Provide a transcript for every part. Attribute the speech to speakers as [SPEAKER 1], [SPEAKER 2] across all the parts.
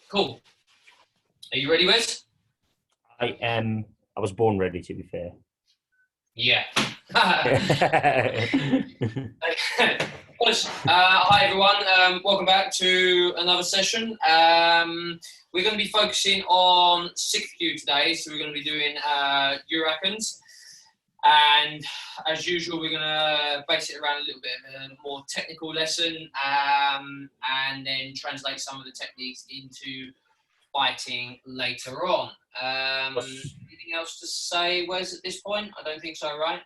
[SPEAKER 1] Cool. Are you ready, Wes?
[SPEAKER 2] I am. I was born ready, to be fair.
[SPEAKER 1] Yeah. Hi everyone, welcome back to another session. We're going to be focusing on 6Q today, so we're going to be doing Eurakans, and as usual we're going to base it around a little bit of a more technical lesson, and then translate some of the techniques into fighting later on. Anything else to say, Wes, at this point? I don't think so, right?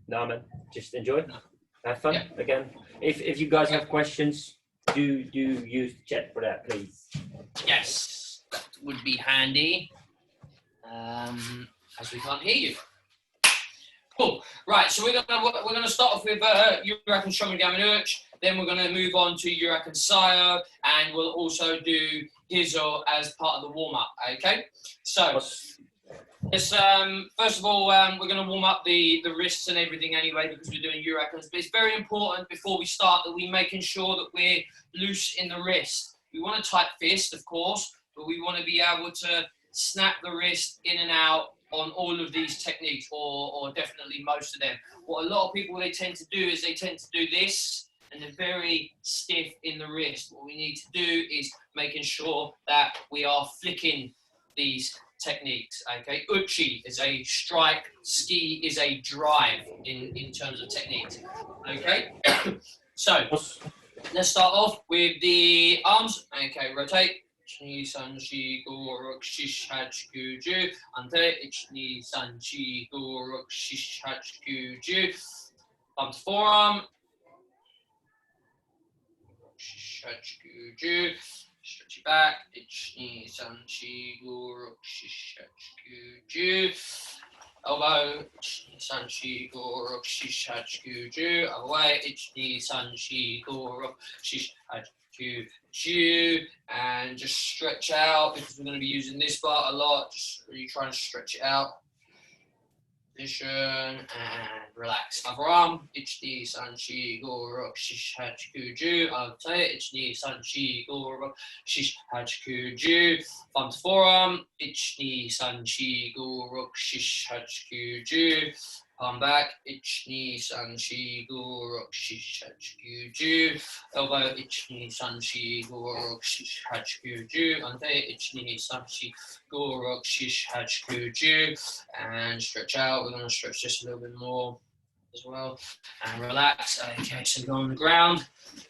[SPEAKER 2] No, man. Just enjoy. Have fun.
[SPEAKER 1] Yeah.
[SPEAKER 2] Again. If you guys have questions, do use the chat for that, please.
[SPEAKER 1] Yes, that would be handy. As we can't hear you. Cool. Right. So we're gonna start off with Yurakan Shomen Gaminuch. Then we're gonna move on to Yurakan Sayo, and we'll also do Hizo as part of the warm up. Okay. So. Yes, first of all, we're going to warm up the wrists and everything anyway because we're doing Eurakans. But it's very important before we start that we're making sure that we're loose in the wrist. We want a tight fist, of course, but we want to be able to snap the wrist in and out on all of these techniques, or definitely most of them. What a lot of people, they tend to do is they tend to do this, and they're very stiff in the wrist. What we need to do is making sure that we are flicking these techniques. Okay, uchi is a strike, ski is a drive in terms of techniques. Okay, so let's start off with the arms. Okay, rotate. 1, 2, 3, 4, 5, 6, 7, 8, 9, 10. Ante. 1, 2, 3, 4, 5, 6, 7, 8, 9, 10. Bump to forearm. 6, 7, 8, 9, 10. Stretch it back. 1, 2, 3, 4, 5, 6, 7, 8, 9, 10. Elbow. 1, 2, 3, 4, 5, 6, 7, 8, 9, 10. Other way. 1, 2, 3, 4, 5, 6, 7, 8, 9, 10. And just stretch out because we're going to be using this part a lot. Just really try and stretch it out. Position and relax. Other arm. 1, 2, 3, 4, 5, 6, 7, 8, 9, 10. Rotate. 1, 2, 3, 4, 5, 6, 7, 8, 9, 10. Thumb to forearm. 1, 2, 3, 4, 5, 6, 7, 8, 9, 10. Palm back. 1, 2, 3, 4, 5, 6, 7, 8, 9, 10. Elbow. 1, 2, 3, 4, 5, 6, 7, 8, 9, 10. Ante. 1, 2, 3, 4, 5, 6, 7, 8, 9, 10. And stretch out. We're going to stretch just a little bit more as well, and relax. Okay, so go on the ground.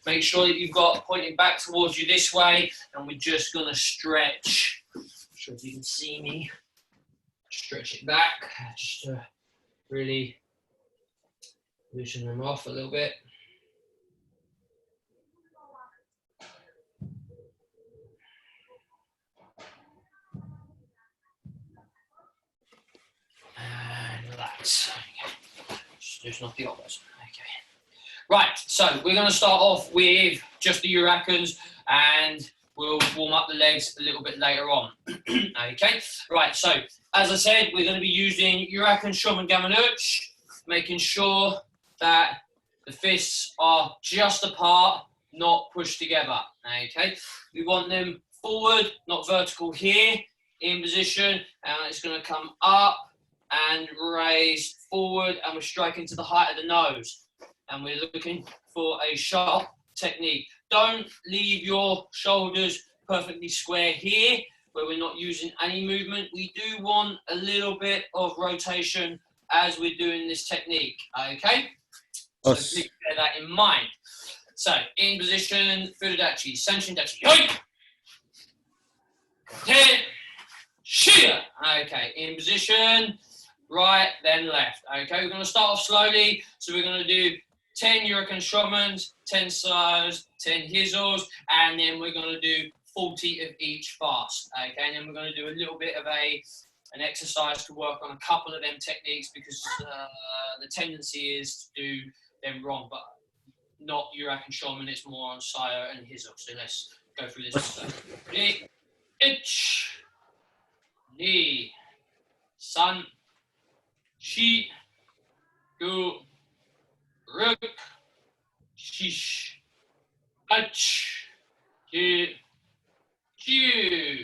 [SPEAKER 1] Make sure that you've got pointing back towards you this way, and we're just going to stretch. I'm not sure if you can see me. Stretch it back, just to really loosen them off a little bit. And relax. Okay. Just loosen off the elbows. Okay. Right, so we're going to start off with just the Eurakans, and we'll warm up the legs a little bit later on. Okay, right, so as I said, we're going to be using Yurakan Shomen Gaminuch, making sure that the fists are just apart, not pushed together. Okay, we want them forward, not vertical here, in position, and it's going to come up and raise forward, and we're striking to the height of the nose, and we're looking for a sharp technique. Don't leave your shoulders perfectly square here where we're not using any movement. We do want a little bit of rotation as we're doing this technique. Okay, so please bear that in mind. So in position, Furudachi, Sanshin Dachi, Yoi! 10, Shia. Okay, in position, right, then left. Okay, we're going to start off slowly. So we're going to do 10 Yurakan Shomens, 10 Sayos, 10 Hizos, and then we're going to do 40 of each fast. Okay, and then we're going to do a little bit of an exercise to work on a couple of them techniques because the tendency is to do them wrong, but not Yurakan Shomen, it's more on Sayo and Hizo. So let's go through this. Ready? 1, 2, 3, 4, 5, 6, 7, 8, 9, 10.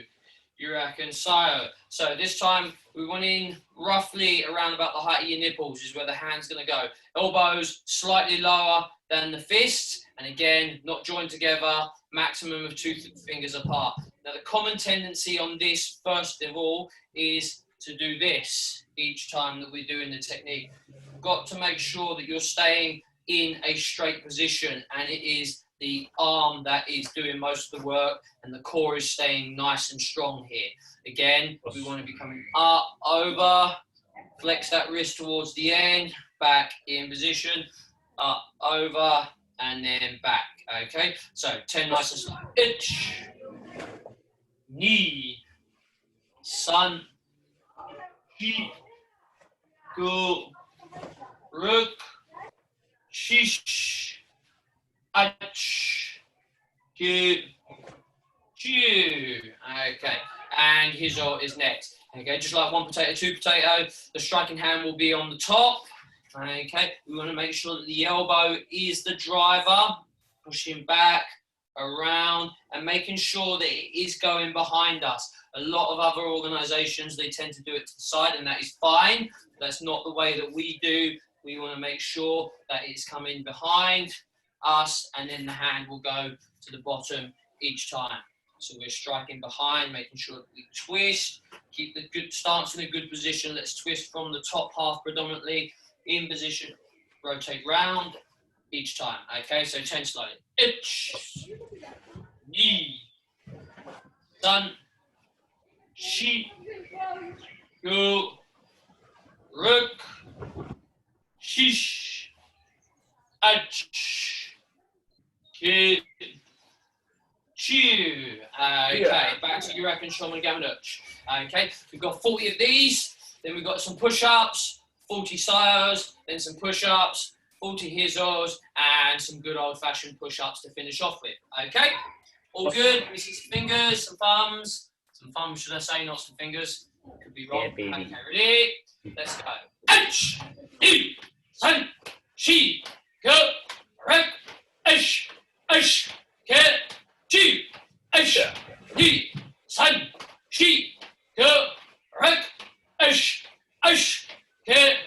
[SPEAKER 1] reconcile. So this time we went in roughly around about the height of your nipples is where the hand's going to go. Elbows slightly lower than the fists, and again, not joined together, maximum of 2 fingers apart. Now the common tendency on this, first of all, is to do this each time that we're doing the technique. You've got to make sure that you're staying in a straight position, and it is the arm that is doing most of the work, and the core is staying nice and strong here. Again, we want to be coming up, over, flex that wrist towards the end, back in position, up, over, and then back. Okay, so 10 nice and slow. Ich, ni, san, shi, go, ruk, shish, ach, ki, chew. Okay, and hizo is next. Okay, just like 1 potato, 2 potato, the striking hand will be on the top. Okay, we want to make sure that the elbow is the driver, pushing back, around, and making sure that it is going behind us. A lot of other organizations, they tend to do it to the side, and that is fine. That's not the way that we do. We want to make sure that it's coming behind us, and then the hand will go to the bottom each time. So we're striking behind, making sure that we twist, keep the good stance in a good position. Let's twist from the top half predominantly, in position, rotate round each time. Okay, so 10 slowly. Ich, ni, san, shi, go, ruk, shish, ach, ki, chew. Okay, back to your and Shoman Gamadutch. Okay, we've got 40 of these, then we've got some push-ups, 40 sayos, then some push-ups, 40 hizos, and some good old-fashioned push-ups to finish off with. Okay, all good. We see some fingers, some thumbs, should I say, not some fingers. Could be wrong.
[SPEAKER 2] Yeah,
[SPEAKER 1] okay, ready? Let's go. H, ni, san, shi, go, rek, ish, ke, chi, ish, ni, san, shi, go, rek, ish, ke,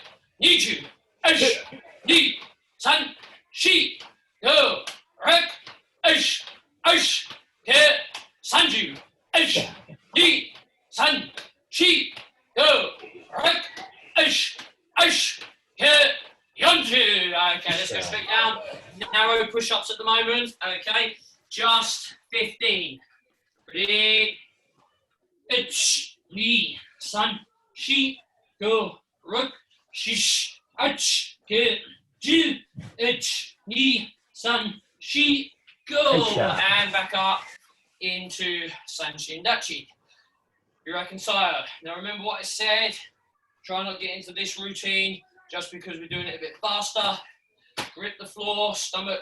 [SPEAKER 1] nichu, ish, ni, san, shi, go, rek, ish, ke, sanju, ish, ni, san, shi, go, rek, ish, ke, yonju. Okay, let's go straight down. Narrow push-ups at the moment. Okay, just 15. Ready? Ich, ni, san, shi, go, ruk, shish, ach, ke, ju, ich, ni, san, shi, go. And back up into Sanshin Dachi. You reconcile. Now remember what I said. Try not to get into this routine just because we're doing it a bit faster. Grip the floor, stomach,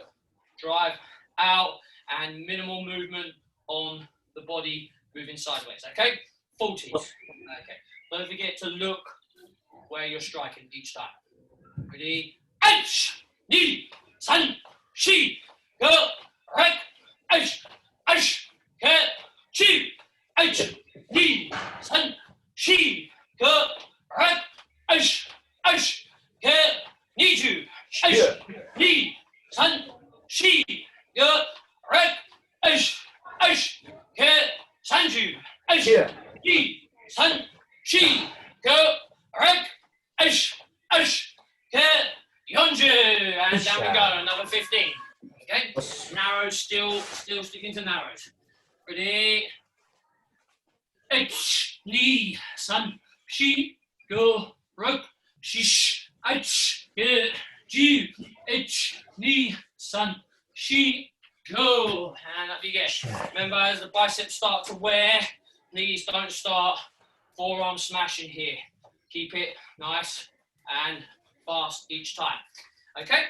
[SPEAKER 1] drive out, and minimal movement on the body moving sideways. Okay? 40. Okay. Don't forget to look where you're striking each time. Ready? H, ni, san, shi, go, rek, ish, ke, chi, h, ni, san, shi, go, rek, ish, ke, nichu, ish, ni, san, shi, go, rek, ish, ke, sanju, ish, ni, san, shi, go, rek, ish, ke, yonju. And down we go, another 15. Okay, narrows, still sticking to narrows. Ready? H, ni, san, shi, go, ruk, shish, ach, ke, ju, h, ni, san, shi, go. And up you get. Remember, as the biceps start to wear, knees don't start forearm smashing here. Keep it nice and fast each time. Okay?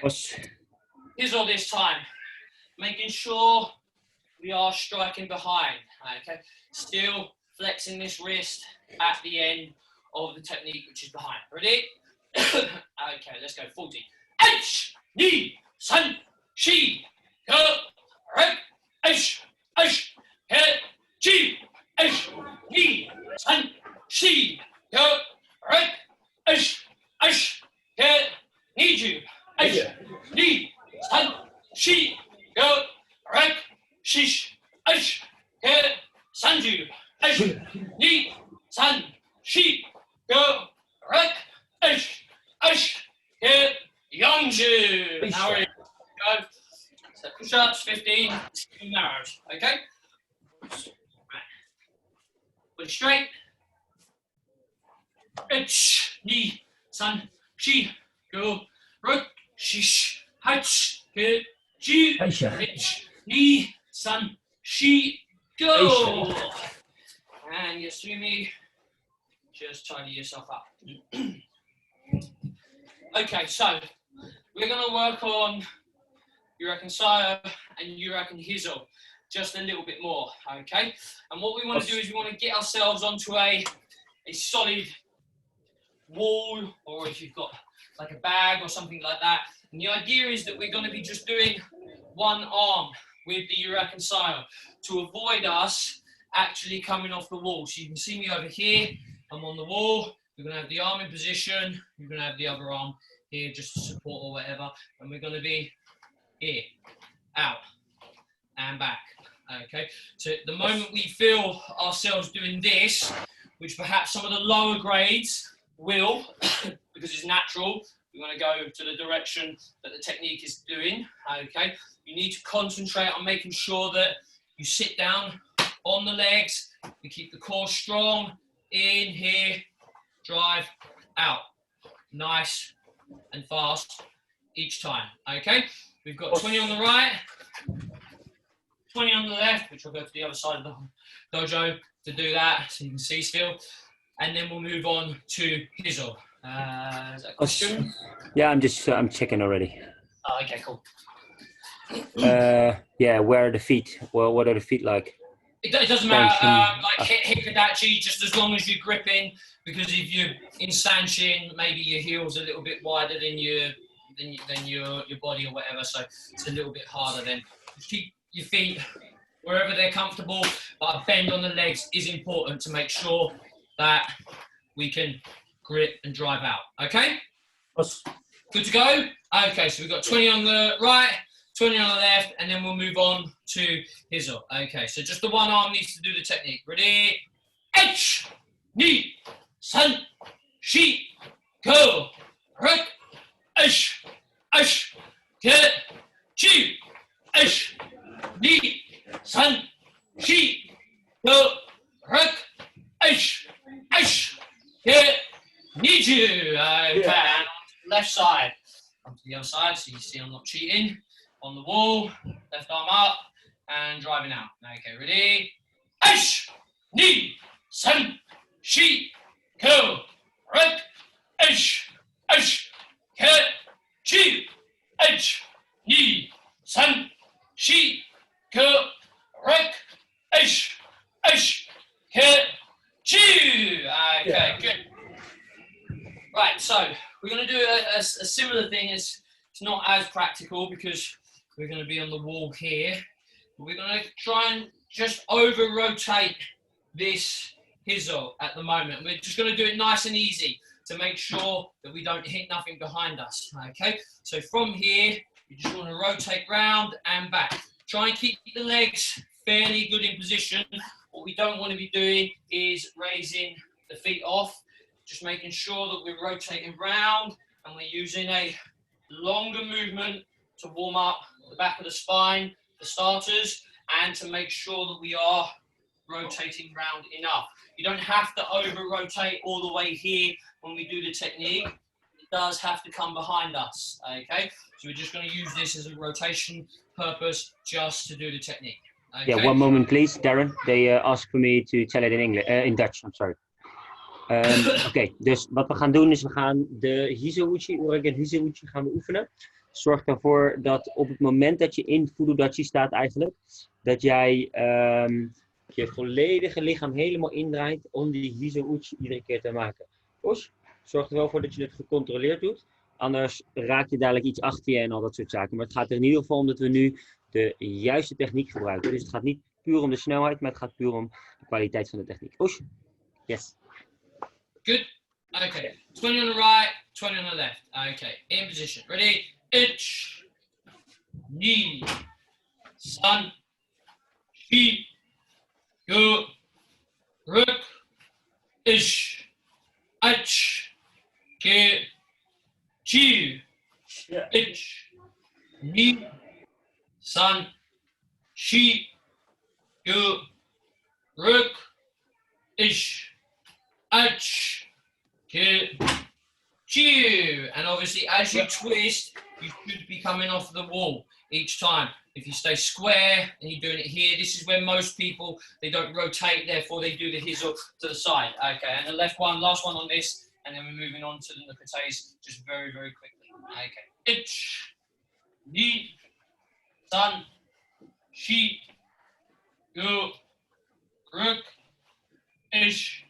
[SPEAKER 1] Here's all this time. Making sure we are striking behind. Okay? Still flexing this wrist at the end of the technique, which is behind. Ready? Okay, let's go. 40. H, ni, san, shi, go, rek, ish, ke, chi, ish, ni, san, shi, go, rek, ish, ke, niju, ish, ni, san, shi, go, rek, shish, ish, ke, sanju, ish, ni, san, shi, go, rek, ish, ke, yonju. Now we're go. So push-ups, 15, 16 arrows, okay? Right. Put it straight. Ich, ni, san, shi, go, ruk, shish, hach, ke, ji, ich, ni, san, shi, go. And Yasumi, just tidy yourself up. Okay, so we're going to work on Urakan and Urakan Hizo just a little bit more, okay? And what we want to do is we want to get ourselves onto a solid wall, or if you've got like a bag or something like that. And the idea is that we're going to be just doing one arm with the Urakan to avoid us actually coming off the wall. So you can see me over here, I'm on the wall, we're going to have the arm in position, we're going to have the other arm here just to support or whatever, and we're going to be here, out, and back, okay? So the moment we feel ourselves doing this, which perhaps some of the lower grades will, because it's natural, we want to go to the direction that the technique is doing, okay? You need to concentrate on making sure that you sit down on the legs, you keep the core strong, in here, drive, out, nice and fast each time, okay? We've got 20 on the right, 20 on the left, which will go to the other side of the dojo to do that, so you can see still. And then we'll move on to Hizo. Is that a question?
[SPEAKER 2] Yeah, I'm checking already.
[SPEAKER 1] Oh, okay, cool.
[SPEAKER 2] Yeah, where are the feet? Well, what are the feet like?
[SPEAKER 1] It doesn't matter, like hikadachi, just as long as you're gripping, because if you're in sanshin, maybe your heel's a little bit wider than your body or whatever, so it's a little bit harder then. Just keep your feet wherever they're comfortable, but a bend on the legs is important to make sure that we can grip and drive out, okay? Good to go? Okay, so we've got 20 on the right, 20 on the left, and then we'll move on to Hizo. Okay, so just the one arm needs to do the technique. Ready? H, ni, san, shi, go, rek, ish, ke, chi, ish, ni, san, shi, go, rek, ish, ke, niju. Okay, and left side. Come to the other side, so you see I'm not cheating. On the wall, left arm up, and driving out. Okay, ready? Ish, ni, san, shi, go, rek, ish, ke, chi, ni, san, shi, go, rek, ish, ke, chi. Okay, good. Right, so we're going to do a similar thing. It's not as practical because we're going to be on the wall here. We're going to try and just over-rotate this Hizo at the moment. We're just going to do it nice and easy to make sure that we don't hit nothing behind us, okay? So from here, you just want to rotate round and back. Try and keep the legs fairly good in position. What we don't want to be doing is raising the feet off, just making sure that we're rotating round and we're using a longer movement to warm up the back of the spine for starters, and to make sure that we are rotating round enough. You don't have to over-rotate all the way here when we do the technique. It does have to come behind us, okay? So we're just going to use this as a rotation purpose just to do the technique. Okay?
[SPEAKER 2] Yeah, one moment please, Darren. They asked for me to tell it in English, in Dutch, I'm sorry. Oké, dus wat we gaan doen is we gaan de Hizo-uchi, Urakan Hizo-uchi gaan we oefenen. Zorg ervoor dat op het moment dat je in Fudodachi staat eigenlijk, dat jij je volledige lichaam helemaal indraait om die Hizo-uchi iedere keer te maken. Dus zorg er wel voor dat je het gecontroleerd doet. Anders raak je dadelijk iets achter je en al dat soort zaken. Maar het gaat er in ieder geval om dat we nu de juiste techniek gebruiken. Dus het gaat niet puur om de snelheid, maar het gaat puur om de kwaliteit van de techniek. Oes. Yes.
[SPEAKER 1] Good. Okay. 20 on the right, 20 on the left. Okay. In position. Ready? Ich, ni, san, shi, yo, ruk, ish, ach, ke, chi, ich, ni, san, shi, yo, ruk, ish, ach, ke, chew. And obviously as you twist, you should be coming off the wall each time. If you stay square and you're doing it here, this is where most people, they don't rotate, therefore they do the hizzle to the side. Okay, and the left one, last one on this, and then we're moving on to the nukates just very, very quickly. Okay. Ich, ni, san, shi, yo, ruk, ish,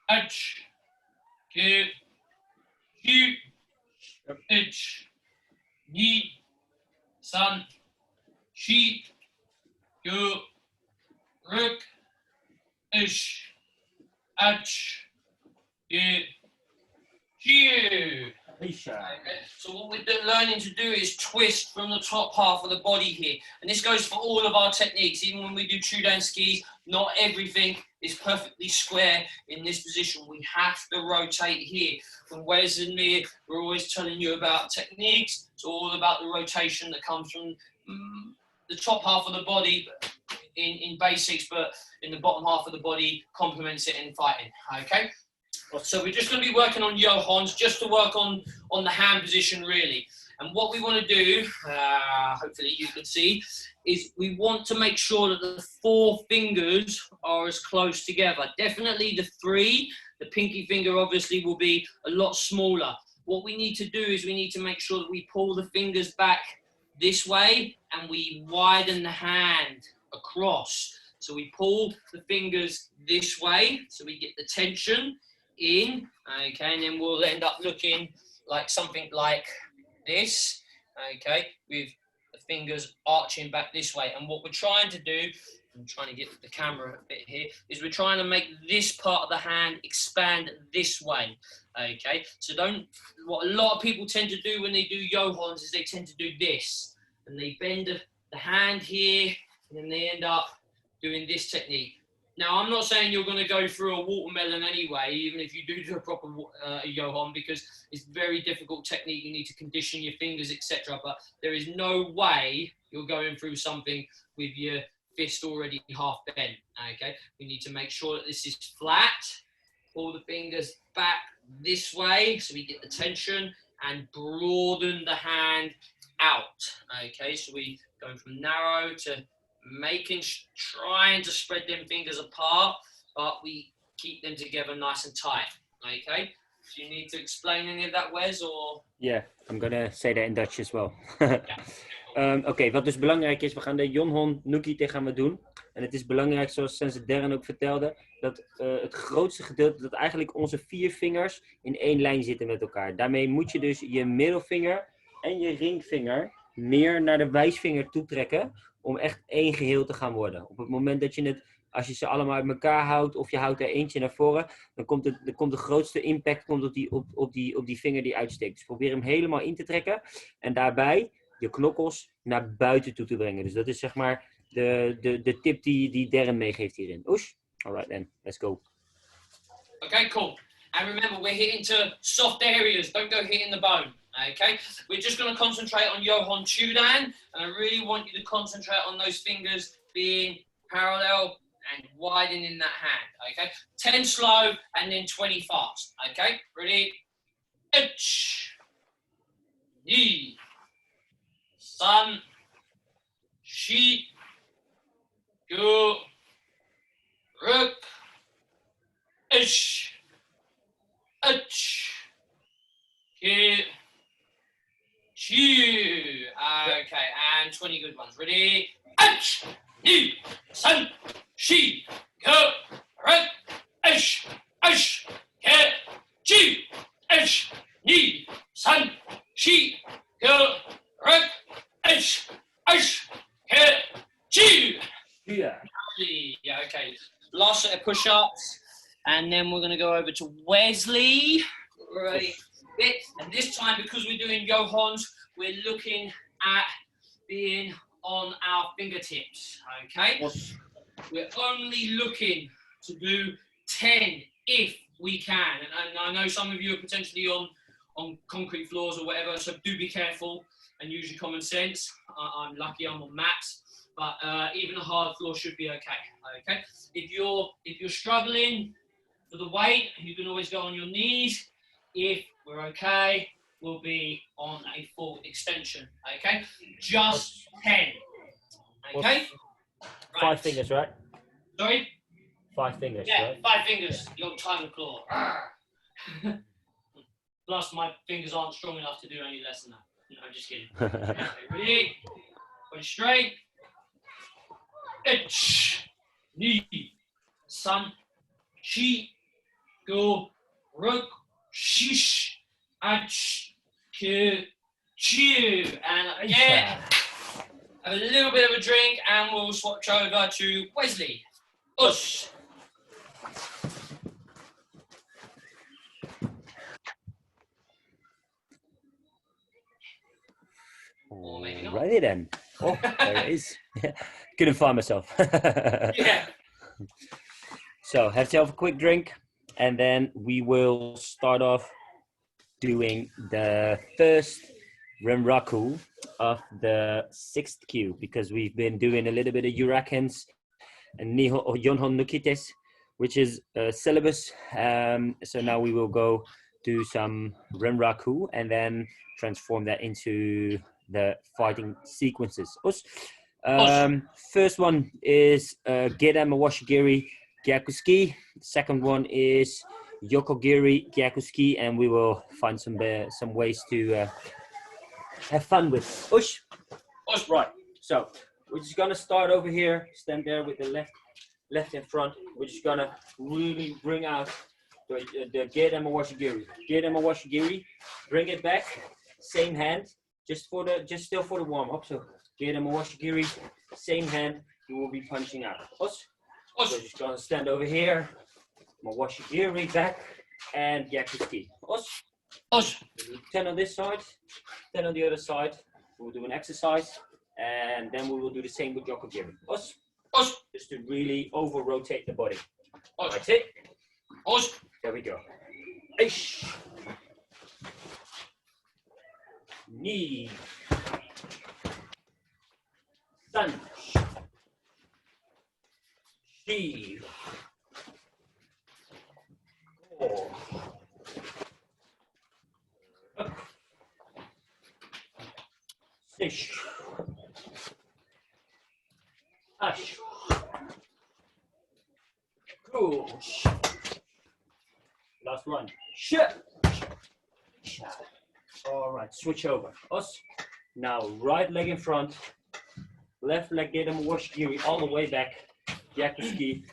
[SPEAKER 1] ach, ke, chew, ich, ni, san, shi, yo, ruk, ish, ach, ke, chew. Okay. So what we're learning to do is twist from the top half of the body here. And this goes for all of our techniques. Even when we do chudan skis, not everything is perfectly square in this position. We have to rotate here. From Wes and me, we're always telling you about techniques. It's all about the rotation that comes from the top half of the body in basics, but in the bottom half of the body complements it in fighting. Okay. So we're just going to be working on Johans, just to work on the hand position really. And what we want to do, hopefully you can see, is we want to make sure that the 4 fingers are as close together. Definitely the 3, the pinky finger obviously will be a lot smaller. What we need to do is we need to make sure that we pull the fingers back this way and we widen the hand across. So we pull the fingers this way, so we get the tension in, okay, and then we'll end up looking like something like this, okay, with the fingers arching back this way. And what we're trying to do, I'm trying to get the camera a bit here, is we're trying to make this part of the hand expand this way, okay. So what a lot of people tend to do when they do Johans is they tend to do this, and they bend the hand here, and then they end up doing this technique. Now, I'm not saying you're going to go through a watermelon anyway, even if you do a proper Johan, because it's very difficult technique. You need to condition your fingers, etc. But there is no way you're going through something with your fist already half bent, okay? We need to make sure that this is flat. Pull the fingers back this way so we get the tension and broaden the hand out, okay? So we go from narrow to trying to spread them fingers apart, but we keep them together nice and tight, okay? Do you need to explain any of that, Wes, or?
[SPEAKER 2] Yeah, I'm gonna say that in Dutch as well.
[SPEAKER 1] Yeah.
[SPEAKER 2] Oké, wat dus belangrijk is, we gaan de John Nuki gaan we doen. En het is belangrijk, zoals Sensei Darren ook vertelde, dat het grootste gedeelte, dat eigenlijk onze 4 vingers in één lijn zitten met elkaar. Daarmee moet je dus je middelvinger en je ringvinger meer naar de wijsvinger toetrekken, om echt één geheel te gaan worden. Op het moment dat je als je ze allemaal uit elkaar houdt, of je houdt er eentje naar voren, dan komt de grootste impact op die vinger die uitsteekt. Dus probeer hem helemaal in te trekken en daarbij je knokkels naar buiten toe te brengen. Dus dat is zeg maar de tip die Darren meegeeft hierin. Oesh? Alright then, let's go.
[SPEAKER 1] Okay, cool. And remember, we're hitting to soft areas. Don't go hitting the bone. Okay, we're just going to concentrate on Johan Chudan, and I really want you to concentrate on those fingers being parallel and widening that hand. Okay, 10 slow and then 20 fast. Okay, ready? Ich, ni, san, shi, yo, ruk, ish, ich, ke, chew. Okay, and 20 good ones. Ready? Ach, ni, san, shi, go, ruk, ish, ke, chew, ish, ni, san, shi, go, ruk, ish, ke, chew.
[SPEAKER 2] Yeah.
[SPEAKER 1] Yeah, okay. Last set of push-ups. And then we're going to go over to Wesley. Right. And this time, because we're doing Johans, we're looking at being on our fingertips. Okay? We're only looking to do 10 if we can. And I know some of you are potentially on concrete floors or whatever, so do be careful and use your common sense. I'm lucky I'm on mats, but even a hard floor should be okay. Okay? If you're struggling for the weight, you can always go on your knees. If we're okay, we'll be on a full extension. Okay? Just 10. Okay?
[SPEAKER 3] Right. 5 fingers, right?
[SPEAKER 1] Sorry?
[SPEAKER 3] 5 fingers,
[SPEAKER 1] yeah,
[SPEAKER 3] right?
[SPEAKER 1] 5 fingers, your tiger claw. Plus, my fingers aren't strong enough to do any less than that. No, I'm just kidding. Okay, ready? Body straight. Ich, ni, san, chi, go, ruk, shish, ach, ki, chew. And again, have a little bit of a drink and we'll switch over to Wesley. Ush.
[SPEAKER 2] Alrighty then. Oh, there it is. Couldn't find myself.
[SPEAKER 1] Yeah.
[SPEAKER 2] So have yourself a quick drink and then we will start off doing the first Renraku of the 6th cue, because we've been doing a little bit of Urakens and Yonhon Nukites, which is a syllabus. So now we will go do some Renraku and then transform that into the fighting sequences. First one is Geda Mawashigiri Gyakuski. Second one is Yokogiri Gyakuski, and we will find some ways to have fun with. Right. So we're just gonna start over here. Stand there with the left in front. We're just gonna really bring out the Geda Mawashigiri. Geda Mawashigiri. Bring it back. Same hand. Just still for the warm up. So Geda Mawashigiri. Same hand. You will be punching out. So we're just gonna stand over here. Mawashigiri back and Gyakuski. 10 on this side, 10 on the other side. We'll do an exercise and then we will do the same with Yokogiri. Just to really over rotate the body. That's it. There we go. Ish. Knee. Sun. Sheave. Oh. Sish. Ash. Cool. Last one. Shit. All right, switch over. Now, right leg in front, left leg get him Washigiri all the way back, Gyakuski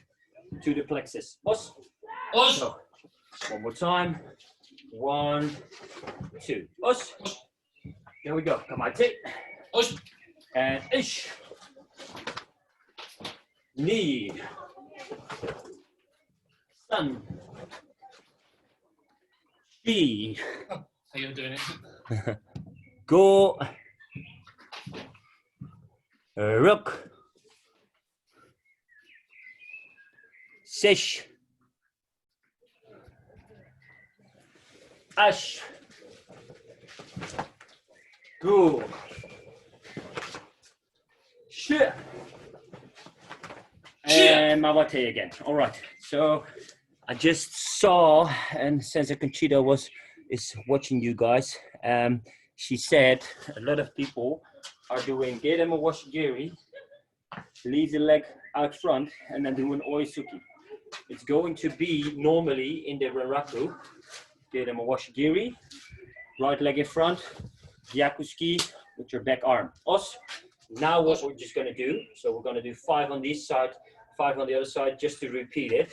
[SPEAKER 2] to the plexus. So, one more time. 1, 2. There we go. Come on, take. And ish. Knee. Sun. She.
[SPEAKER 1] How you doing it?
[SPEAKER 2] Go. Rook. Sish. Ash. Go. Shit. And Mawate again. All right. So I just saw, and Sensei Conchita is watching you guys. She said a lot of people are doing Geda Mawashigiri, leave the leg out front, and then doing Oisuki. It's going to be normally in the Renraku, Geda Mawashigiri, right leg in front, Gyakuski with your back arm. Now what we're just going to do, so we're going to do 5 on this side, 5 on the other side, just to repeat it,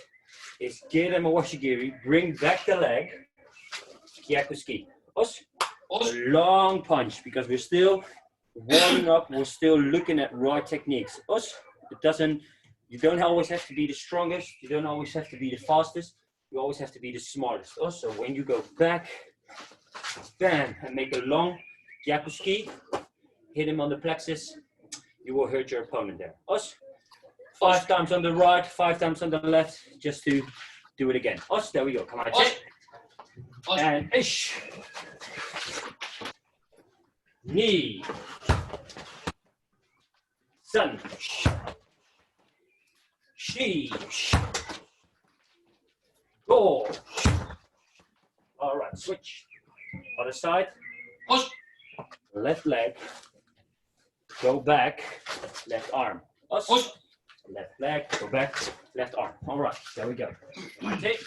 [SPEAKER 2] is Geda Mawashigiri, bring back the leg, Gyakuski. A long punch, because we're still warming up, we're still looking at right techniques. You don't always have to be the strongest, you don't always have to be the fastest, you always have to be the smartest. Also, when you go back, bam, and make a long Yakuski, hit him on the plexus, you will hurt your opponent there. Os, 5 times on the right, 5 times on the left, just to do it again. Os, there we go. Come on, check. And ish. Knee. Sun. She. Go. All right, switch. Other side. Left leg. Go back. Left arm. Left leg. Go back. Left arm. All right, there we go. Okay,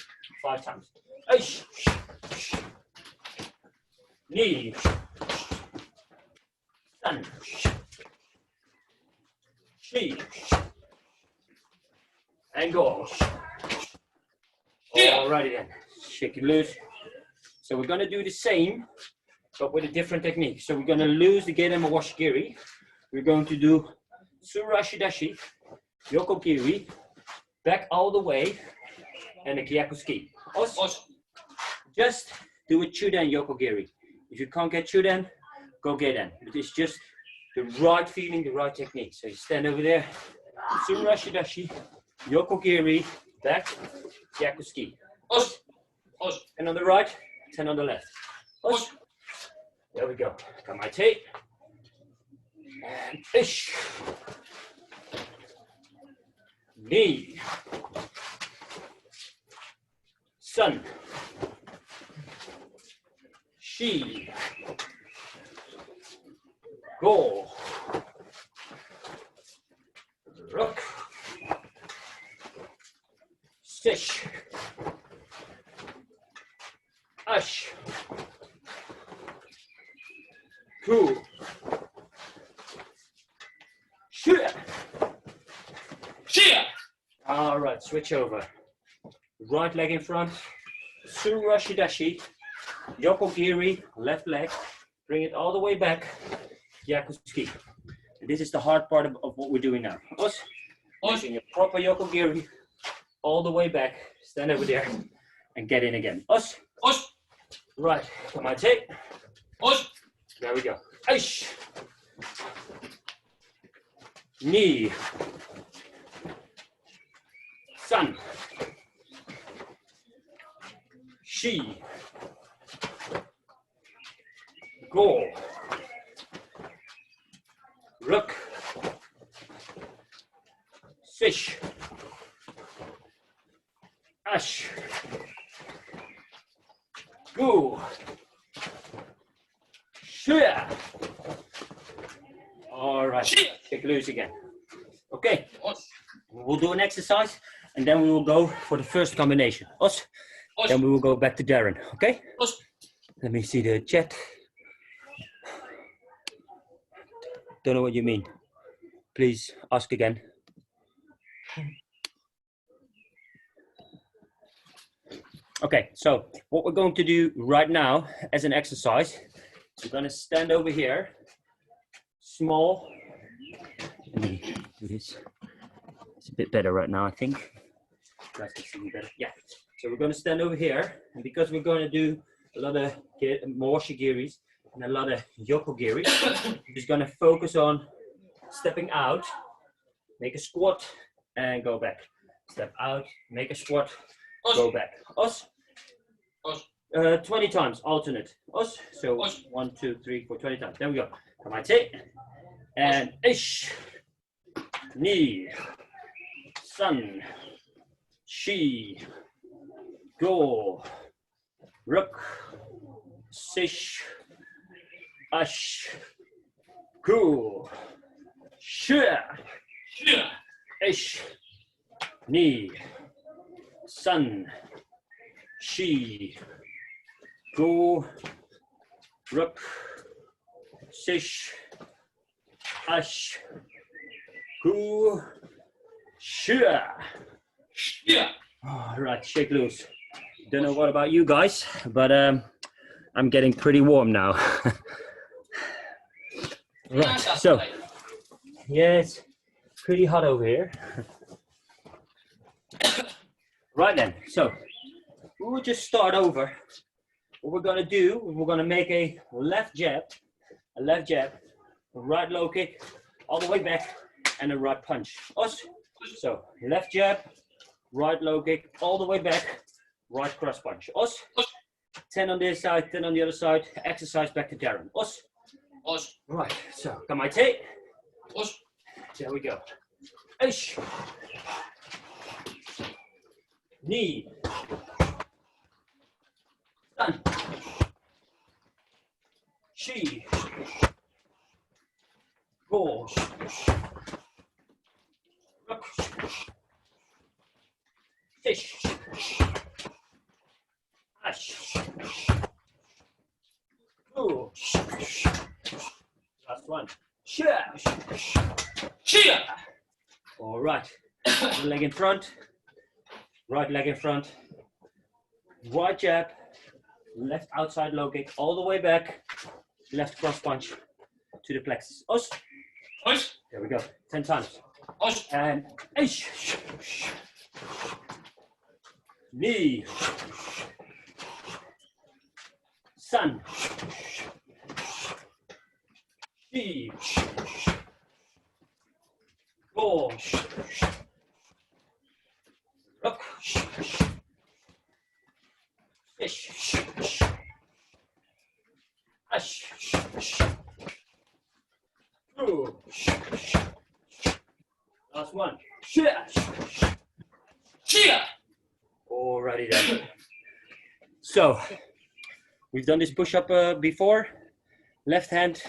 [SPEAKER 2] 5 times. Knee. Sun. She. And go. Alrighty then. Shake it loose. So we're gonna do the same, but with a different technique. So we're gonna lose the Gedan Washigiri. We're going to do Surashidashi, Yokogiri, back all the way, and a Kyakuski. Just do a Chudan Yokogiri. If you can't get Chudan, go Gedan. But it's just the right feeling, the right technique. So you stand over there, Surashidashi, Yokogiri, back, Kyakuski. 10 on the right, 10 on the left. There we go. Got my tape. And ish. Knee. Sun. She. Go. Rook. Sish. Ash. Ku. Shia. Shia. All right, switch over. Right leg in front. Surashidashi. Yokogiri, left leg. Bring it all the way back. Yakuski. And this is the hard part of what we're doing now. Making a proper Yokogiri. All the way back. Stand over there. And get in again. Right, come on, take. There we go. Aish. Knee. Sun. She. Go. Rook. Fish. Ash. Go. Shia. All right, take it loose again. Okay, we'll do an exercise and then we will go for the first combination. Then we will go back to Darren, okay? Let me see the chat. Don't know what you mean. Please ask again. Okay, so what we're going to do right now as an exercise, we're going to stand over here, small. Let me do this. It's a bit better right now, I think. You guys can see me better. Yeah. So we're going to stand over here, and because we're going to do a lot of more shigiris and a lot of yokogiri, we're just going to focus on stepping out, make a squat, and go back. Step out, make a squat, go back. 20 times, alternate. So 1, 2, 3, 4, 20 times. There we go. Come on, take. And ish. Knee. Sun. She. Go. Rook. Sish. Ash. Ku. Shia. Ish. Knee. Sun. She. Go. Rook. Sish. Ash. Ku. Shia. All right, shake loose. Don't know what about you guys, but I'm getting pretty warm now. Right, so yeah, it's pretty hot over here. Right then, so we'll just start over. What we're gonna do, we're gonna make a left jab, a right low kick, all the way back, and a right punch. Os. So left jab, right low kick, all the way back, right cross punch. Os. 10 on this side, 10 on the other side. Exercise back to Darren. Os.
[SPEAKER 1] Os.
[SPEAKER 2] Right, so come my tape.
[SPEAKER 1] Os.
[SPEAKER 2] There we go. Ish. Knee. Done. She. Go. Rock. Fish. Ash. Go. Last one. Cheer.
[SPEAKER 1] Cheer.
[SPEAKER 2] All right. Leg in front. Right leg in front. Right jab. Left outside low kick all the way back. Left cross punch to the plexus. Os.
[SPEAKER 1] Os.
[SPEAKER 2] There we go. 10 times.
[SPEAKER 1] Os.
[SPEAKER 2] And ish. Knee. Sun. She. Go. Rock. Fish. Ash. Through. Last one. Cheer.
[SPEAKER 1] Cheer.
[SPEAKER 2] Alrighty then. So, we've done this push-up before. Left hand,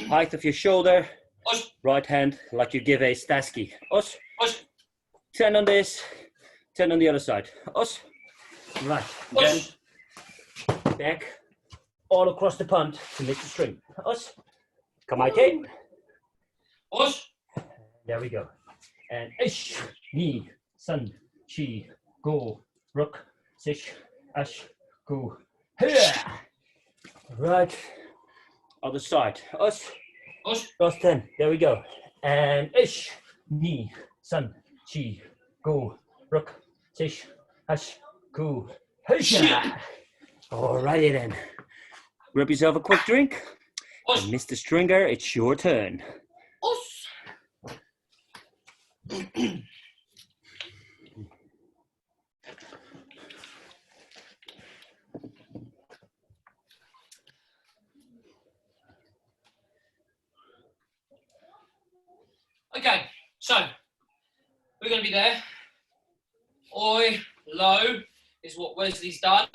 [SPEAKER 2] height of your shoulder.
[SPEAKER 1] Os.
[SPEAKER 2] Right hand, like you give a Staski. Os.
[SPEAKER 1] Os.
[SPEAKER 2] 10 on this, 10 on the other side. Os. Right. Then
[SPEAKER 1] Os.
[SPEAKER 2] back all across the punt to make the string. Os. Kamaite.
[SPEAKER 1] Os.
[SPEAKER 2] There we go. And ish, knee, sun, chi, go, rook, sish, ash, go. Here. Right. Other side. Os.
[SPEAKER 1] Os.
[SPEAKER 2] Last 10. There we go. And ish, knee, sun, chi, go, rook, sish, ash, go. Here. Alrighty then. Grab yourself a quick drink.
[SPEAKER 1] Os.
[SPEAKER 2] And Mr. Stringer, it's your turn.
[SPEAKER 1] Os. Okay, so we're going to be there. Oi, low is what Wesley's done,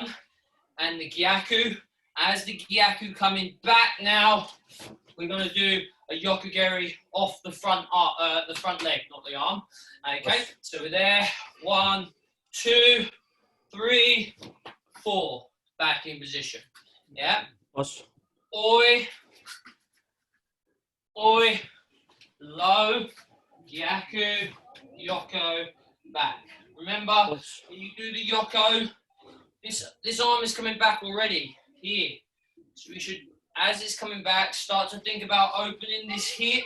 [SPEAKER 1] and the Gyaku. As the Gyaku coming back now, we're going to do a Yokogiri off the front leg, not the arm. Okay, so we're there. 1, 2, 3, 4. Back in position. Yeah.
[SPEAKER 2] Os.
[SPEAKER 1] Oi, oi, low, Gyaku, Yoko, back. Remember, when you do the Yoko, this arm is coming back already, here. So we should, as it's coming back, start to think about opening this hip,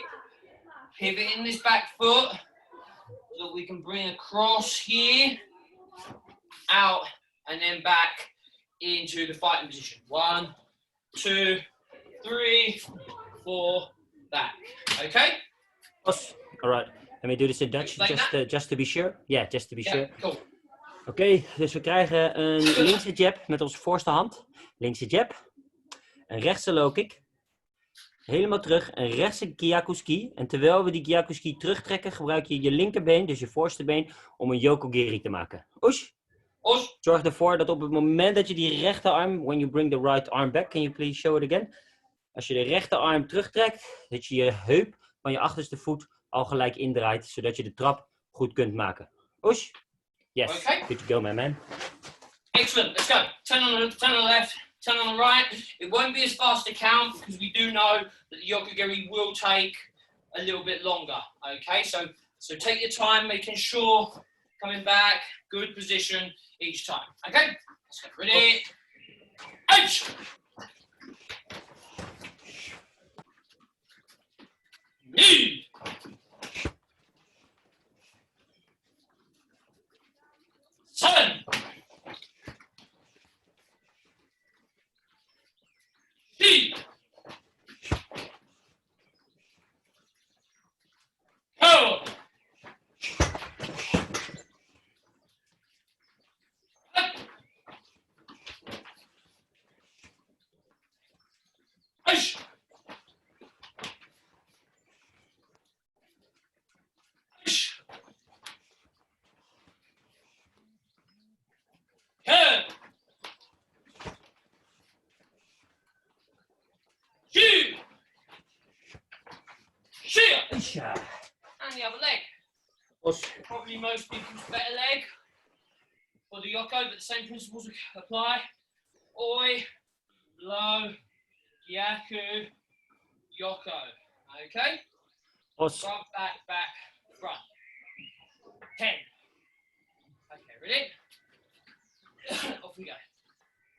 [SPEAKER 1] pivoting this back foot, so that we can bring across here, out, and then back into the fighting position. 1, 2, 3, 4, back. Okay?
[SPEAKER 2] Os. All right. Let me do this in Dutch, just to be sure. Yeah, just to be sure.
[SPEAKER 1] Cool.
[SPEAKER 2] Oké, dus we krijgen een linkse jab met onze voorste hand. Linkse jab. Een rechtse low kick. Helemaal terug. Een rechtse Gyaku-ski. En terwijl we die Gyaku-ski terugtrekken, gebruik je je linkerbeen, dus je voorste been, om een Yokogiri te maken. Oesh.
[SPEAKER 1] Os.
[SPEAKER 2] Zorg ervoor dat op het moment dat je die rechterarm, when you bring the right arm back, can you please show it again? Als je de rechterarm terugtrekt, dat je je heup van je achterste voet al gelijk indraait, zodat je de trap goed kunt maken. Oesh. Yes.
[SPEAKER 1] Okay.
[SPEAKER 2] Good to go, my man.
[SPEAKER 1] Excellent. Let's go. 10 on the left, 10 on the right. It won't be as fast a count because we do know that the Yokogiri will take a little bit longer. Okay, so take your time, making sure coming back, good position each time. Okay, let's go. Ready? H. Knee. Sun. And the other leg.
[SPEAKER 2] Os.
[SPEAKER 1] Probably most people's better leg for the yoko, but the same principles apply. Oi, low, yaku, yoko. Okay?
[SPEAKER 2] Os.
[SPEAKER 1] Front, back, front. 10. Okay, ready? Off we go.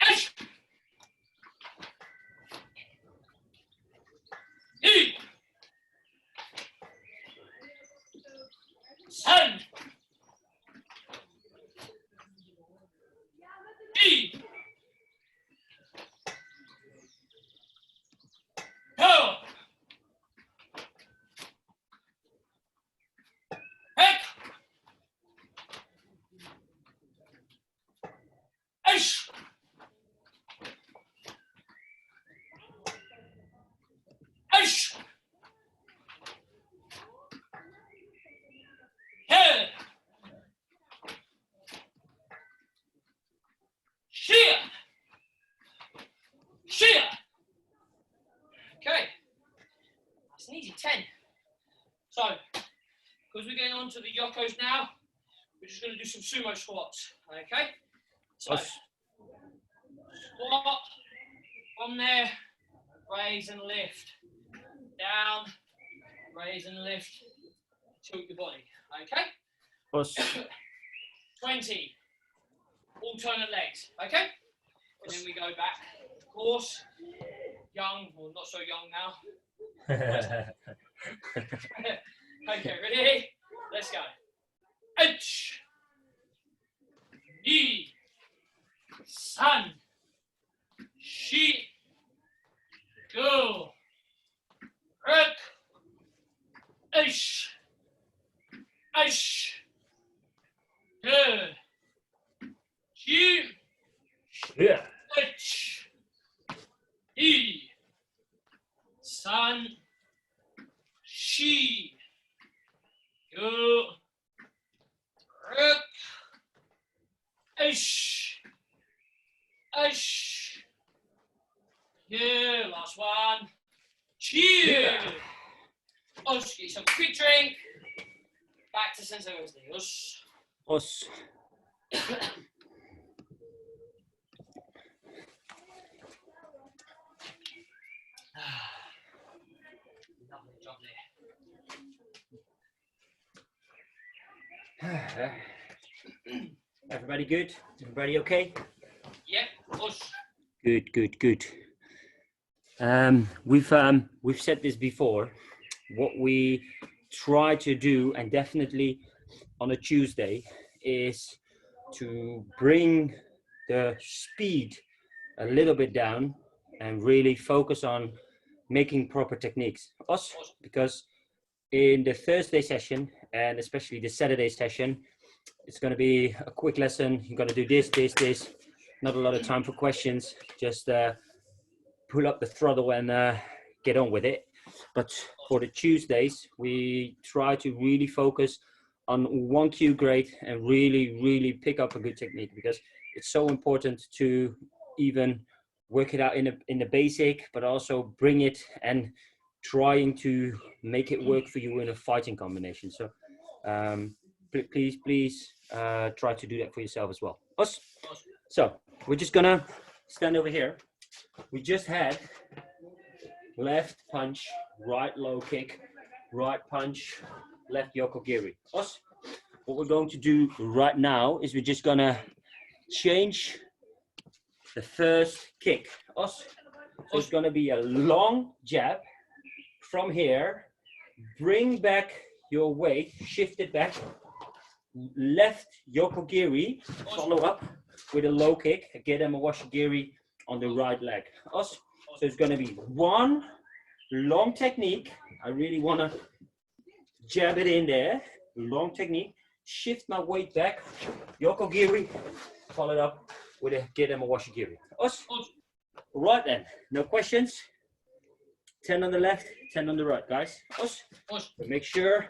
[SPEAKER 1] Ash! E! Sun! B! Go! Heck! Ash! Ash! Head! Shear! Shear! Okay. That's an easy 10. So, because we're getting on to the yokos now, we're just going to do some sumo squats. Okay? So,
[SPEAKER 2] Os.
[SPEAKER 1] squat from there, raise and lift. Down, raise and lift. Tilt your body. Okay?
[SPEAKER 2] Os.
[SPEAKER 1] 20 alternate legs. Okay? And then we go back. Of course, young, or not so young now. Okay, ready? Let's go. H, E, San, Shi, Go, Rek, Ish, Ish, Good, Q,
[SPEAKER 3] Yeah.
[SPEAKER 1] H, E, San, Shi, Go, Rek, Ish, Ish, yeah, last one, cheer. Oh, just get some quick drink. Back to Sensei Wesley. Us.
[SPEAKER 2] Os.
[SPEAKER 1] Lovely job there.
[SPEAKER 2] Everybody good? Everybody okay?
[SPEAKER 1] Yep, us.
[SPEAKER 2] Good, good, good. We've said this before. What we try to do, and definitely on a Tuesday, is to bring the speed a little bit down and really focus on making proper techniques. Us, because in the Thursday session and especially the Saturday session, it's going to be a quick lesson. You're going to do this, this, this. Not a lot of time for questions. Just pull up the throttle and get on with it. But for the Tuesdays, we try to really focus on one cue grade and really pick up a good technique, because it's so important to even work it out in the basic, but also bring it and trying to make it work for you in a fighting combination. So please try to do that for yourself as well. Us. So we're just gonna stand over here. We just had left punch, right low kick, right punch, left yokogiri. Us. What we're going to do right now is we're just gonna change the first kick. Us. So it's gonna be a long jab from here. Bring back your weight, shift it back. Left yokogiri, follow up with a low kick. Get him a washigiri on the right leg. Us. So it's gonna be one long technique. I really wanna jab it in there. Long technique. Shift my weight back. Yokogiri. Follow it up with a get him a washigiri. Us. Right then. No questions. 10 on the left, 10 on the right, guys. Us. Make sure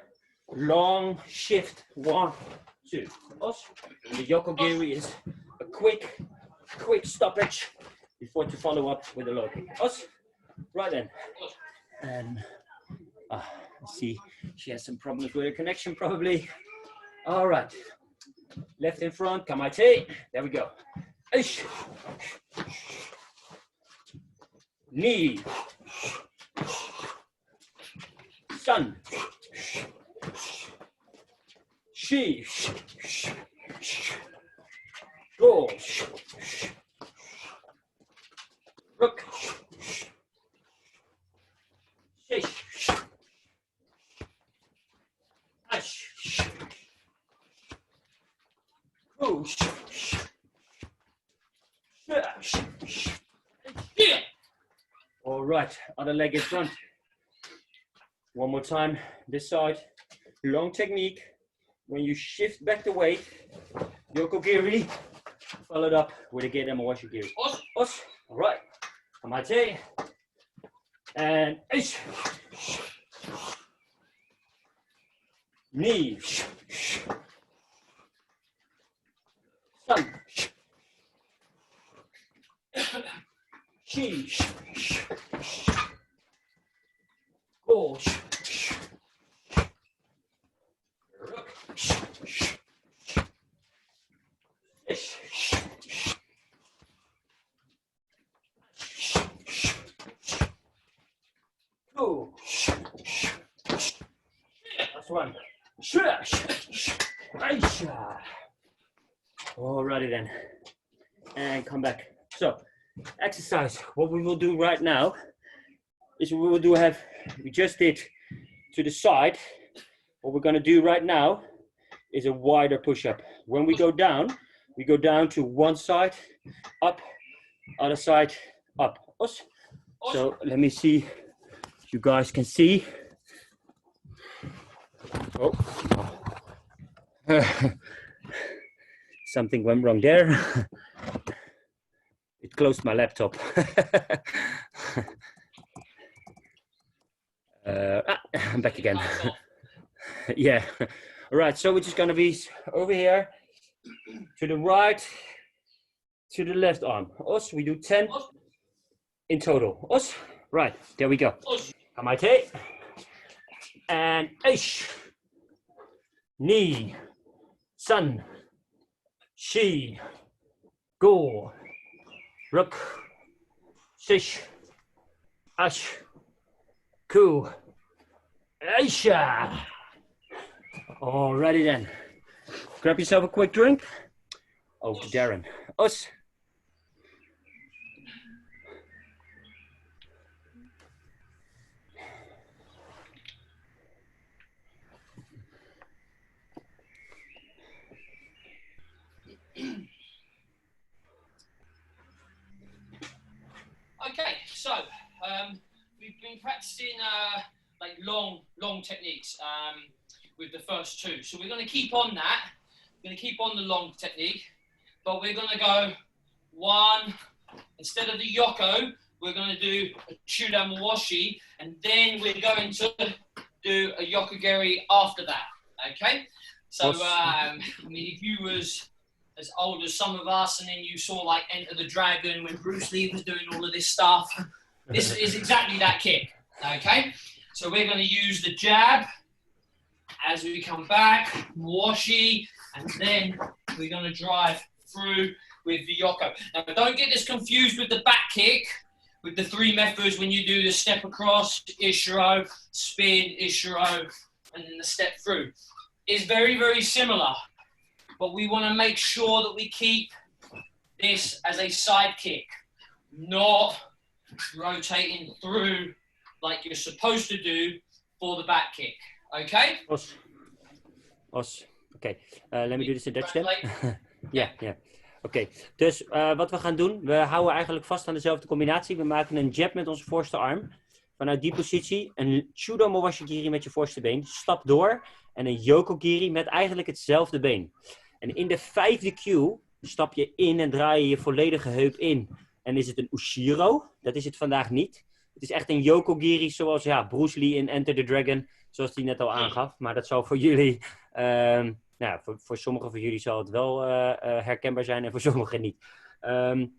[SPEAKER 2] long shift. 1, 2. Us. And the yokogiri is a quick stoppage before to follow up with a low kick. Us. Right then. And see, she has some problems with her connection probably. All right. Left in front, kamate. There we go. Knee. Sun. She. Go. Rook. Shish. Ash. Push. All right, other leg in front. One more time, this side. Long technique. When you shift back the weight, yokogiri, followed up with a gate and washi giri. Os. All right. Kamate. And ish. Knee. Sun. She. Go. Rook. Two. Last one. Alrighty then. And come back. So, exercise. What we will do right now is we just did to the side. What we're going to do right now is a wider push-up. When we go down to one side, up, other side, up. So let me see if you guys can see. Oh. Something went wrong there. It closed my laptop. I'm back again. Yeah. All right, so we're just gonna be over here, to the right, to the left arm. We do 10 in total. Right, there we go. Kamate. And ish. Knee. Sun. She. Go. Rook. Shish. Ash. Ku. Aisha. Alrighty then. Grab yourself a quick drink. Over to Darren.
[SPEAKER 1] Okay, so we've been practicing like long techniques with the first two. So we're going to keep on that. We're going to keep on the long technique, but we're going to go one, instead of the yoko, we're going to do a chudamawashi, and then we're going to do a yokogiri after that, okay? So, I mean, if you was as old as some of us, and then you saw like Enter the Dragon when Bruce Lee was doing all of this stuff, this is exactly that kick, okay? So we're going to use the jab as we come back, washi, and then we're going to drive through with the yoko. Now, don't get this confused with the back kick, with the three methods when you do the step across, ishiro, spin, ishiro, and then the step through. It's very, very similar, but we want to make sure that we keep this as a side kick, not rotating through like you're supposed to do for the back kick. Okay?
[SPEAKER 2] Okay, let me do this in Dutch then. Ja. Oké, dus wat we gaan doen, we houden eigenlijk vast aan dezelfde combinatie. We maken een jab met onze voorste arm. Vanuit die positie een Chudo Mowashigiri met je voorste been. Stap door en een Yokogiri met eigenlijk hetzelfde been. En in de vijfde cue stap je in en draai je je volledige heup in. En is het een Ushiro? Dat is het vandaag niet. Het is echt een Yokogiri zoals Bruce Lee in Enter the Dragon. Zoals die net al aangaf. Maar dat zal voor jullie... voor sommigen van jullie zal het wel herkenbaar zijn en voor sommigen niet.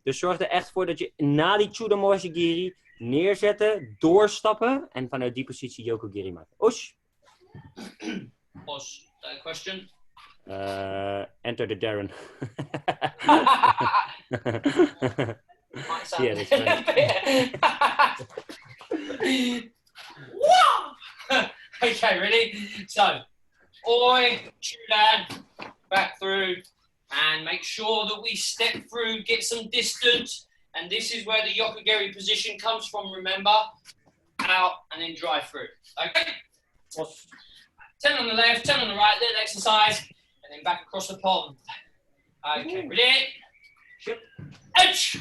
[SPEAKER 2] Dus zorg er echt voor dat je na die Chudo Mowashigiri neerzetten, doorstappen en vanuit die positie Yokogiri maken. Osh!
[SPEAKER 1] What's that question?
[SPEAKER 2] Enter the Darren.
[SPEAKER 1] Might sound
[SPEAKER 2] Yeah, that's funny.
[SPEAKER 1] Okay, ready? So, oi, Chudan, back through, and make sure that we step through, get some distance, and this is where the Yokogiri position comes from, remember? Out, and then drive through, okay? 10 on the left, 10 on the right, little exercise, and then back across the pond. Okay, ready?
[SPEAKER 2] Yep.
[SPEAKER 1] Edge!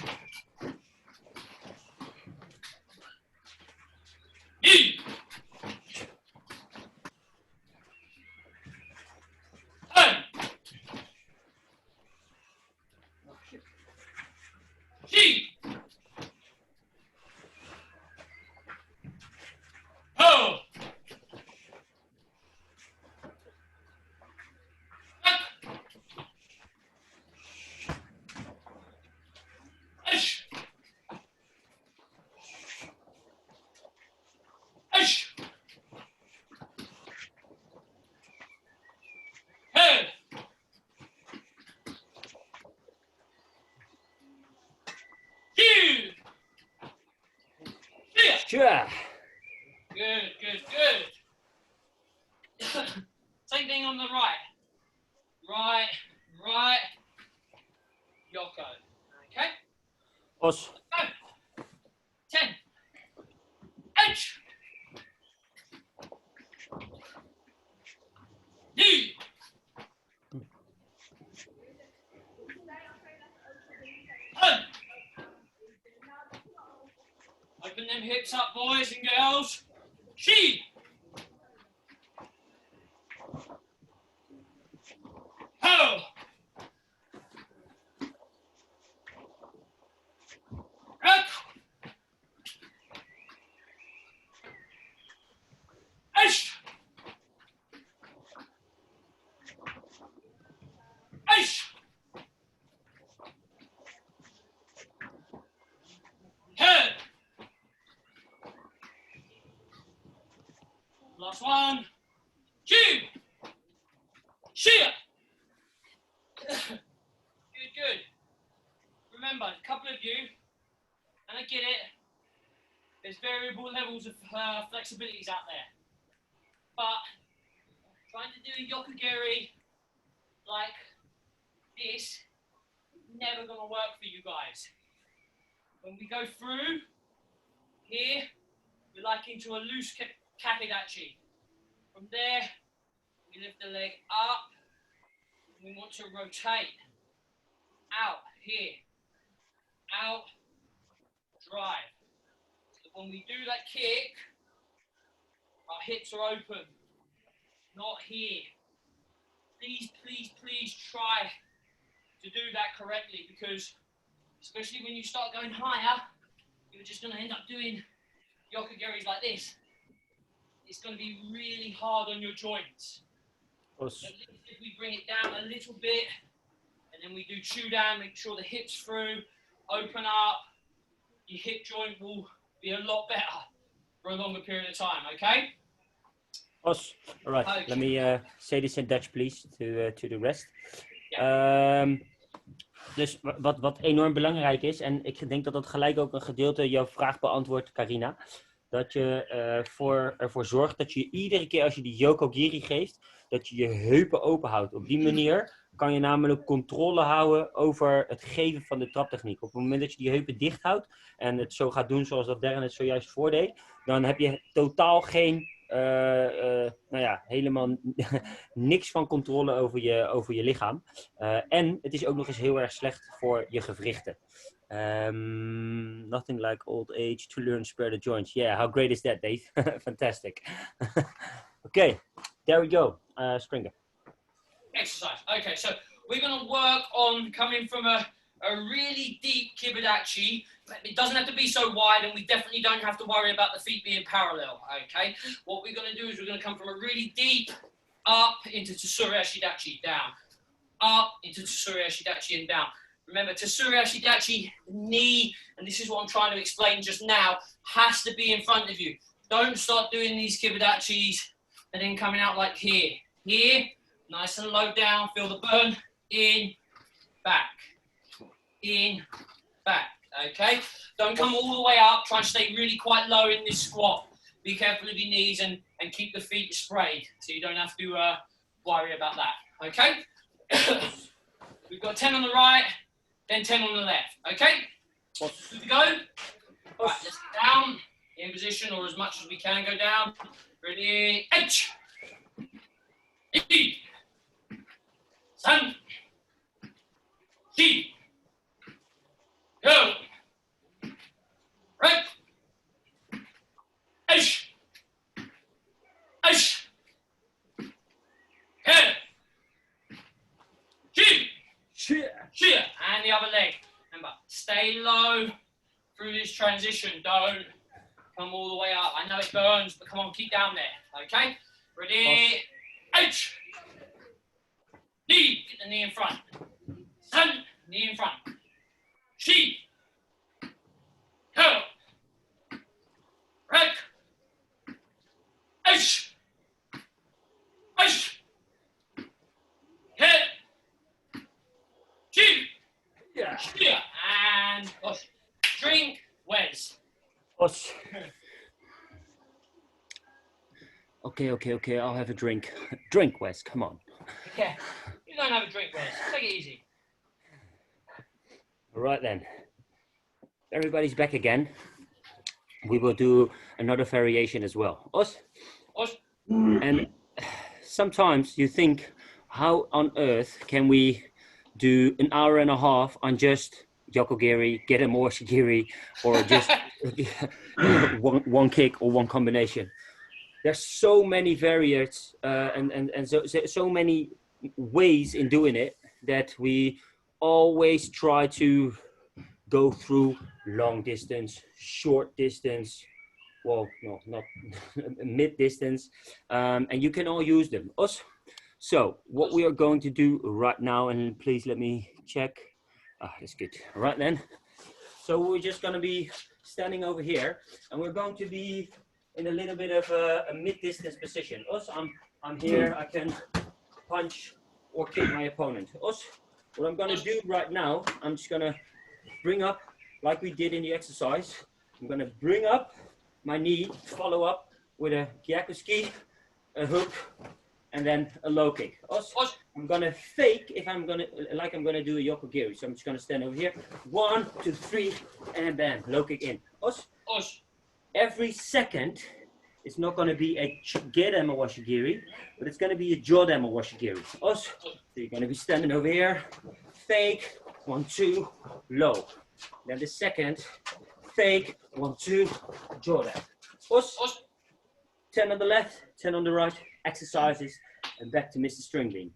[SPEAKER 1] Yee! Turn! She! Ho! Ish! Ish! Head! Two! Yeah!
[SPEAKER 2] Sure.
[SPEAKER 1] Good, good, good. Same thing on the right. Right, right. Yoko. Okay?
[SPEAKER 2] Os.
[SPEAKER 1] Go. 10. H. D. Hun. Open them hips up, boys and girls. She. Ho. Up. Ish. Ish. Head. Last one. Two. Sheer. Good, good. Remember, a couple of you, and I get it, there's variable levels of flexibilities out there. But trying to do a Yokogiri like this, never gonna work for you guys. When we go through, here, we're like into a loose kakedachi. From there, we lift the leg up, and we want to rotate. Out, here, out, drive. So when we do that kick, our hips are open, not here. Please, please, please try to do that correctly, because especially when you start going higher, you're just going to end up doing Yokogiris like this. It's going to be really hard on your joints. So if we bring it down a little bit, and then we do chew down, make sure the hips through, open up, your hip joint will be a lot better for a longer period of time, okay?
[SPEAKER 2] Os. All right,
[SPEAKER 1] Okay.
[SPEAKER 2] let me say this in Dutch, please, to the rest. Dus wat enorm belangrijk is, en ik denk dat dat gelijk ook een gedeelte jouw vraag beantwoordt, Carina. Dat je ervoor zorgt dat je iedere keer als je die Yokogiri geeft, dat je je heupen open houdt. Op die manier kan je namelijk controle houden over het geven van de traptechniek. Op het moment dat je die heupen dicht houdt en het zo gaat doen zoals dat Darren het zojuist voordeed, dan heb je totaal geen, helemaal niks van controle over je lichaam. En het is ook nog eens heel erg slecht voor je gewrichten. Nothing like old age to learn spare the joints. Yeah, how great is that, Dave? Fantastic. Okay, there we go. Springer.
[SPEAKER 1] Exercise. Okay, so we're going to work on coming from a really deep kibidachi. It doesn't have to be so wide, and we definitely don't have to worry about the feet being parallel, okay? What we're going to do is we're going to come from a really deep up into Tsurei Ashidachi, down. Up into Tsurei Ashidachi and down. Remember, Tesuri Ashidachi, the knee, and this is what I'm trying to explain just now, has to be in front of you. Don't start doing these kibudachis and then coming out like here. Here, nice and low down, feel the burn, in, back, okay? Don't come all the way up, try and stay really quite low in this squat. Be careful of your knees and keep the feet sprayed so you don't have to worry about that, okay? We've got 10 on the right, then 10 on the left, okay? Good to go? Right, let's get down, in position, or as much as we can go down. Ready, H, E, San, T, go, right, H, H, head, G, shear, and the other leg. Remember, stay low through this transition. Don't come all the way up. I know it burns, but come on, keep down there. Okay? Ready? H. Knee. Get the knee in front. Sun. Knee in front. She. Go. Rek. H. H. Head. G. Yeah. And push. Drink. Wes.
[SPEAKER 3] Push.
[SPEAKER 2] Okay, I'll have a drink. Drink, Wes, come on.
[SPEAKER 1] Yeah, you don't have a drink, Wes. Take it easy.
[SPEAKER 2] All right then. Everybody's back again. We will do another variation as well. Us? And sometimes you think, how on earth can we do an hour and a half on just yokogiri, get a moshigiri, or just one kick or one combination? There's so many variants and so many ways in doing it that we always try to go through long distance, short distance, well, no, not mid distance, and you can all use them. So what we are going to do right now, and please let me check. That's good. All right then. So we're just going to be standing over here, and we're going to be in a little bit of a mid-distance position. I'm here. I can punch or kick my opponent. What I'm going to do right now, I'm just going to bring up, like we did in the exercise. I'm going to bring up my knee, follow up with a gyakuski, a hook, and then a low kick. I'm gonna fake if I'm gonna do a yokogiri. So I'm just gonna stand over here. 1, 2, 3, and bam, low kick in. Every second, it's not gonna be a gedama washigiri, but it's gonna be a jodama washigiri. So you're gonna be standing over here, fake, 1, 2, low. Then the second, fake, 1, 2, jodan. 10 on the left, 10 on the right. Exercises, and back to Mr. Stringbean.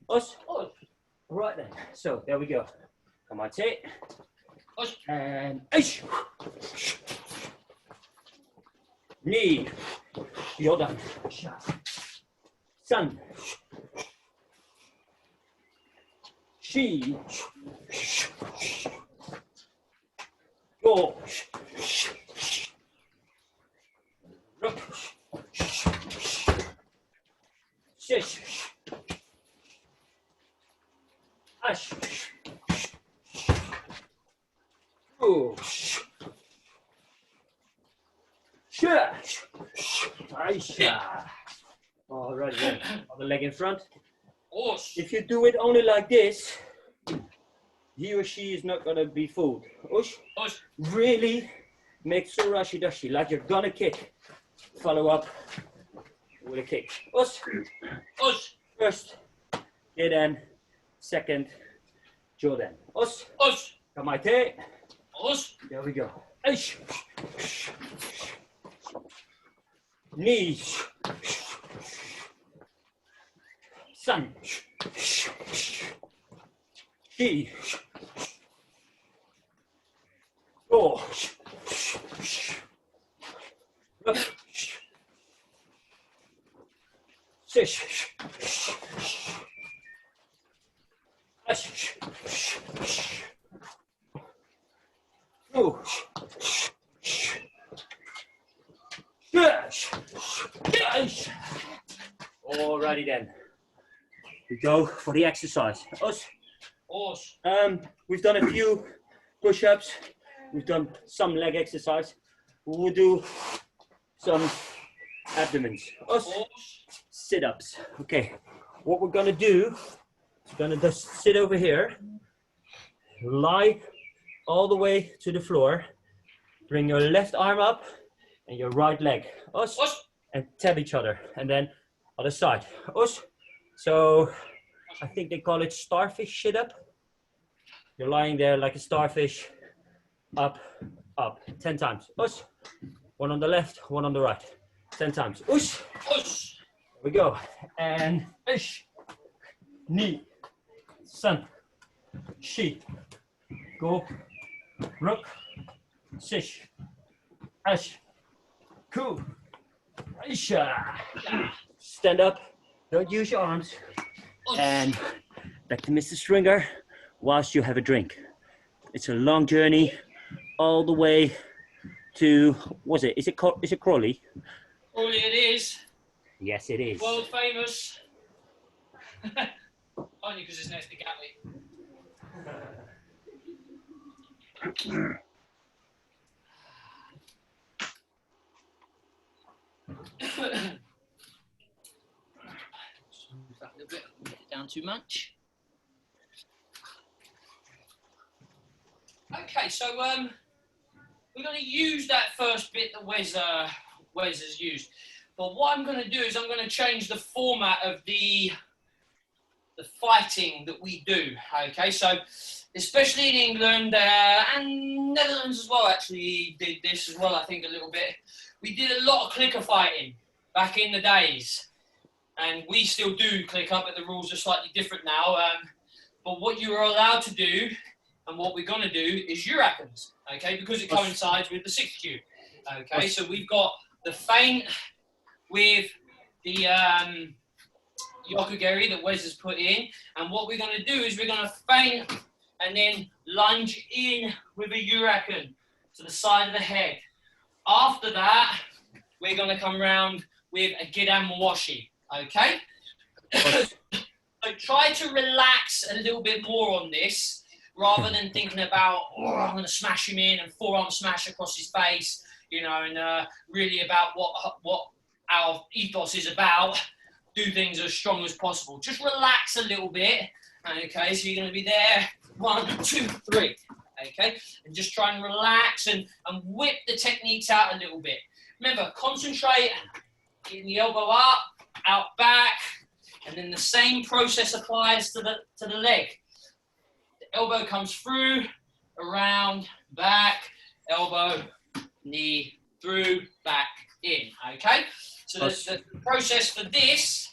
[SPEAKER 2] Right then. So there we go. Come on, take. And knee. Yodan. Sun. She. Go. Shish. Ash. Oh. Shash. Aisha. All right then. Other leg in front. If you do it only like this, he or she is not gonna be fooled. Really make surashi dashi like you're gonna kick. Follow up with a kick. First, Gedan. Second, Jordan. Kamaite. There we go. Knees. Sun. She. Go. Sish. Alrighty then. We go for the exercise. Us. We've done a few push-ups. We've done some leg exercise. We will do some abdomens. Us. Sit-ups. Okay. What we're gonna do is we're gonna just sit over here, lie all the way to the floor, bring your left arm up and your right leg. Us. And tap each other. And then other side. Us. So I think they call it starfish sit-up. You're lying there like a starfish, up, up, 10 times. Us. One on the left, one on the right. 10 times. Ush.
[SPEAKER 1] Ush.
[SPEAKER 2] Here we go. And ish. Knee. Sun. She. Go. Rook. Sish. Ash. Cool. Isha. Stand up. Don't use your arms. And back to Mr. Stringer whilst you have a drink. It's a long journey all the way to, is it Crawley?
[SPEAKER 1] Crawley it is.
[SPEAKER 2] Yes, it is.
[SPEAKER 1] World famous. Only because it's next to Gatwick. Move that a little bit, get it down too much. Okay, so we're going to use that first bit that Wes has used. But what I'm going to do is I'm going to change the format of the fighting that we do. Okay, so especially in England and Netherlands as well, actually did this as well, I think a little bit. We did a lot of clicker fighting back in the days. And we still do click up, but the rules are slightly different now. But what you are allowed to do, and what we're going to do, is Urakans, okay? Because it coincides with the 6Q. Okay, so we've got the feint with the Yokogeri that Wes has put in. And what we're going to do is we're going to feint and then lunge in with a Urakan to the side of the head. After that, we're going to come round with a Gidan Mawashi. Okay, so try to relax a little bit more on this rather than thinking about, oh, I'm going to smash him in and forearm smash across his face, you know, and really about what our ethos is about. Do things as strong as possible. Just relax a little bit. Okay, so you're going to be there, 1, 2, 3. Okay, and just try and relax and whip the techniques out a little bit. Remember, concentrate, getting the elbow up, out back, and then the same process applies to the leg. The elbow comes through, around, back, elbow, knee, through, back, in. Okay? So the process for this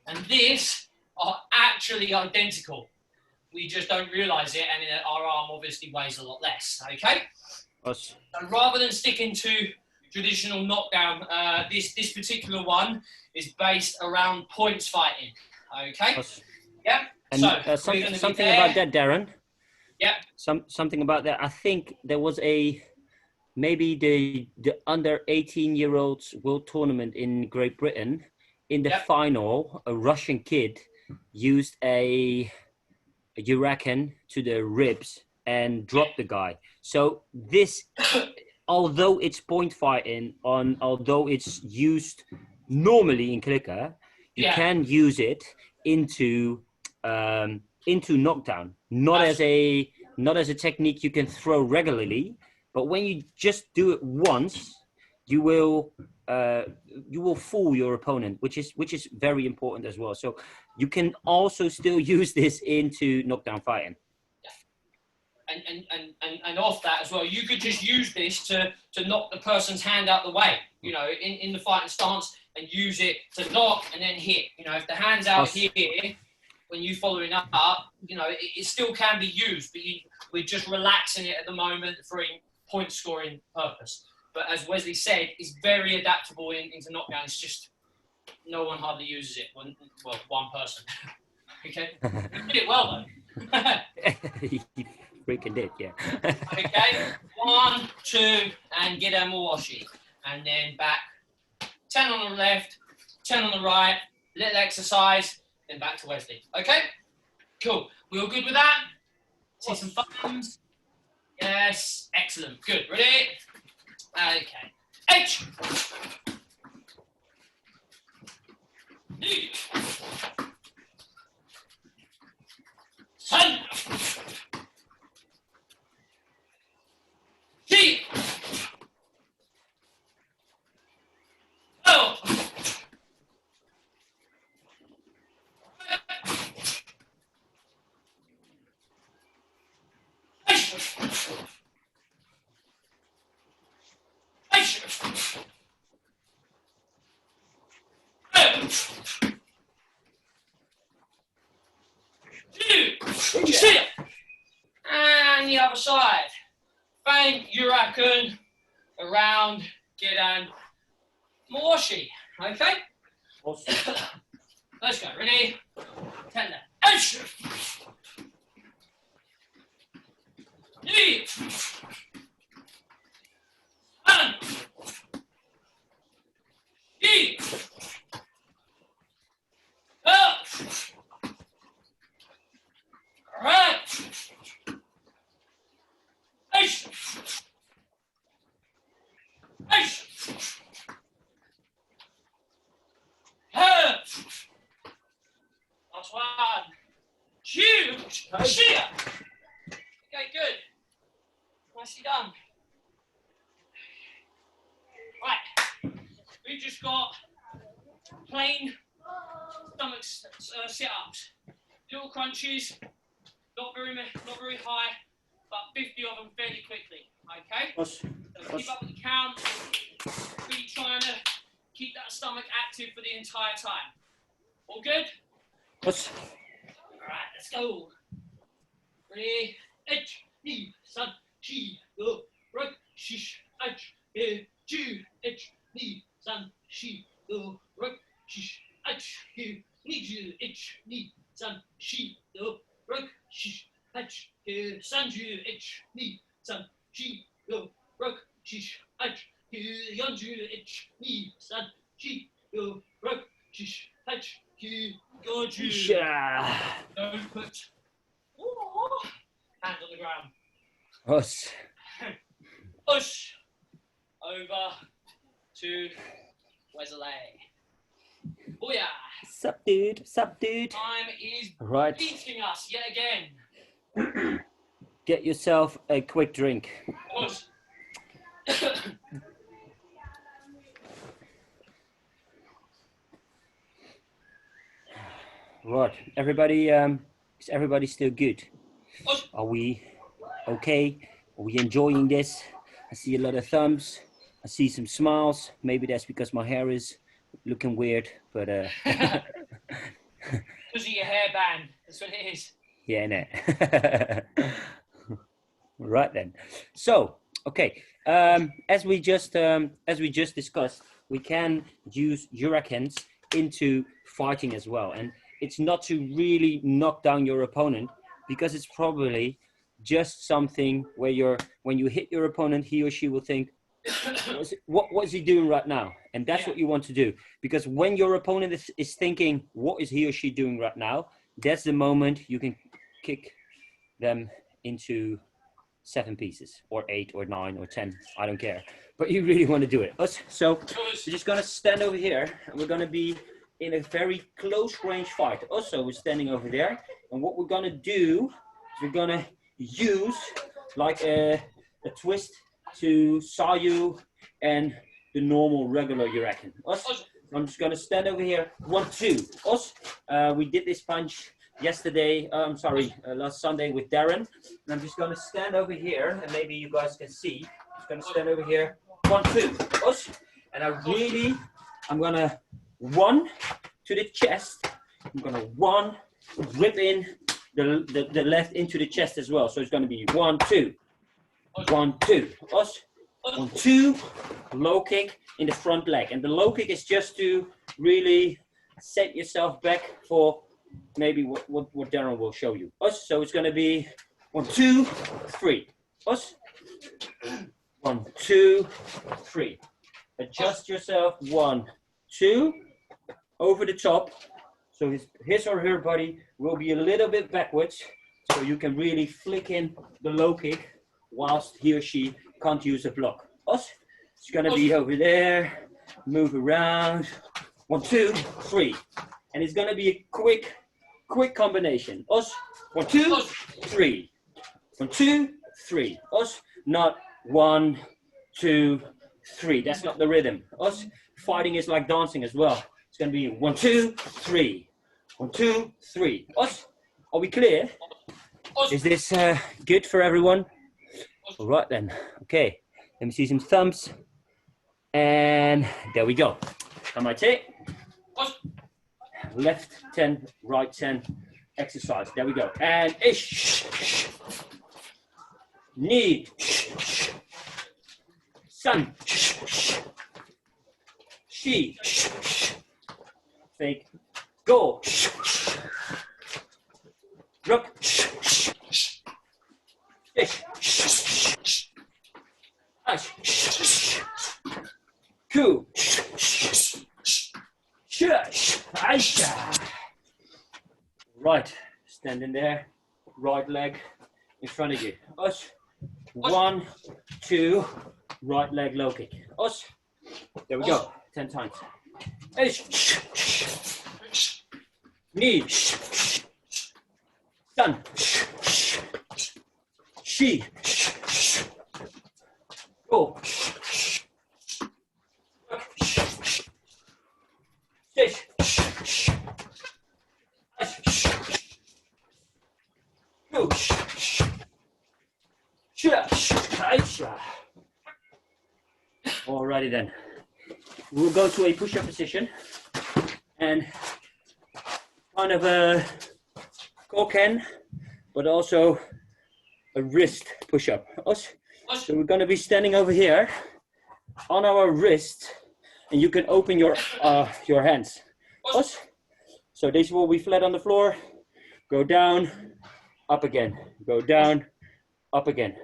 [SPEAKER 1] and this are actually identical. We just don't realise it, and our arm obviously weighs a lot less. Okay? So rather than sticking to traditional knockdown, this particular one is based around points fighting. Okay. Yeah.
[SPEAKER 2] And so something about that, Darren.
[SPEAKER 1] Yeah.
[SPEAKER 2] Something about that. I think there was maybe the under 18-year-olds world tournament in Great Britain. In the final, a Russian kid used a Urakan to the ribs and dropped the guy. So this. Although it's point fighting, although it's used normally in clicker, you can use it into knockdown. Not as a technique you can throw regularly, but when you just do it once, you will fool your opponent, which is very important as well. So you can also still use this into knockdown fighting.
[SPEAKER 1] And off that as well, you could just use this to knock the person's hand out the way, you know, in the fighting stance, and use it to knock and then hit. You know, if the hand's out here, when you're following up, you know, it still can be used, but we're just relaxing it at the moment for a point scoring purpose. But as Wesley said, it's very adaptable into knockdown. It's just no one hardly uses it. Well, one person. Okay, you did it well though.
[SPEAKER 2] Freaking did, yeah.
[SPEAKER 1] Okay, 1, 2, and get a Mawashi. And then back, 10 on the left, 10 on the right, little exercise, then back to Wesley. Okay? Cool. We all good with that? See some thumbs? Yes. Excellent. Good. Ready? Okay. H. Knee. Sun. G. O. And the other side. Bang, Renraku, around, Gedan, Morshi. Okay?
[SPEAKER 3] Awesome.
[SPEAKER 1] Let's go. Ready? 10 there. Knee. And. Knee. Up. Right. Ice. Ice. Last one. Huge. Sheer. Okay, good. Nicely done. Right. We've just got plain stomach sit-ups. Little crunches. Not very high, but 50 of them fairly quickly. Okay? So keep up with the count. Really trying to keep that stomach active for the entire time. All good?
[SPEAKER 2] Yes.
[SPEAKER 1] Alright, let's go. Ready? H, knee, sun, chi, go, rug, shish, h, ju, h, knee, sun, chi, go, rug, shish, h, knee, ju, h, knee, sun, chi, go, rug, shish, h, san, ju, h, knee, sun, chi, go, rug, shish, h, yon, ju, h, knee, sun, chi, go, rug, shish, h, go, ju. Don't put hands on the ground.
[SPEAKER 2] Us.
[SPEAKER 1] Push over to Wesley. Booyah!
[SPEAKER 2] Sup, dude? Sup, dude?
[SPEAKER 1] Time is
[SPEAKER 2] Right.
[SPEAKER 1] beating us yet again.
[SPEAKER 2] Get yourself a quick drink.
[SPEAKER 1] Push.
[SPEAKER 2] Right. Everybody, is everybody still good?
[SPEAKER 1] Push.
[SPEAKER 2] Are we okay? Are we enjoying this? I see a lot of thumbs. I see some smiles. Maybe that's because my hair is looking weird, but
[SPEAKER 1] Because of your hairband. That's what it is.
[SPEAKER 2] yeah, no. Right then. So, okay. As we just discussed, we can use hurricanes into fighting as well, and it's not to really knock down your opponent, because it's probably just something where when you hit your opponent, he or she will think, what is he doing right now? And that's what you want to do, because when your opponent is thinking, what is he or she doing right now? That's the moment you can kick them into 7 pieces, or 8 or 9 or 10. I don't care, but you really want to do it. So we're just gonna stand over here, and we're gonna be in a very close range fight. Also, we're standing over there, and what we're gonna do is we're gonna use like a twist to Sayu and the normal regular hurricane. I'm just gonna stand over here. 1, 2. We did this punch yesterday. Last Sunday with Darren. And I'm just gonna stand over here, and maybe you guys can see. I'm just gonna stand over here. 1, 2. And I'm gonna 1 to the chest. I'm gonna 1 rip in the left into the chest as well. So it's gonna be 1, 2. 1, 2. 1, 2. Low kick in the front leg. And the low kick is just to really set yourself back for maybe what Darren will show you. So it's gonna be 1, 2, 3. 1, 2, 3. Adjust yourself. 1, 2. over the top. So his or her body will be a little bit backwards. So you can really flick in the low kick whilst he or she can't use a block. Os, it's gonna be over there, move around. 1, 2, 3. And it's gonna be a quick combination. Os, 1, 2, 3. 1, 2, 3. Os, not 1, 2, 3. That's not the rhythm. Os, fighting is like dancing as well. It's gonna be 1, 2, 3. 1, 2, 3. Os, are we clear? Is this good for everyone? All right then. Okay. Let me see some thumbs. And there we go. On my tape. Left 10, right 10 exercise. There we go. And ish. Knee. Sun. She. Fake. Go. Rook. Ish. Ash. Ku. Shush. Aisha. Right. Standing there. Right leg in front of you. Us. 1, 2. Right leg low kick. Us. There we go. 10 times. Ish. Knee. Sun. She. Go. Stitch. Push. Alrighty then. We'll go to a push-up position and kind of a koken, but also a wrist push-up. So we're going to be standing over here on our wrist, and you can open your hands. So this will be flat on the floor. Go down, up again. Go down, up again.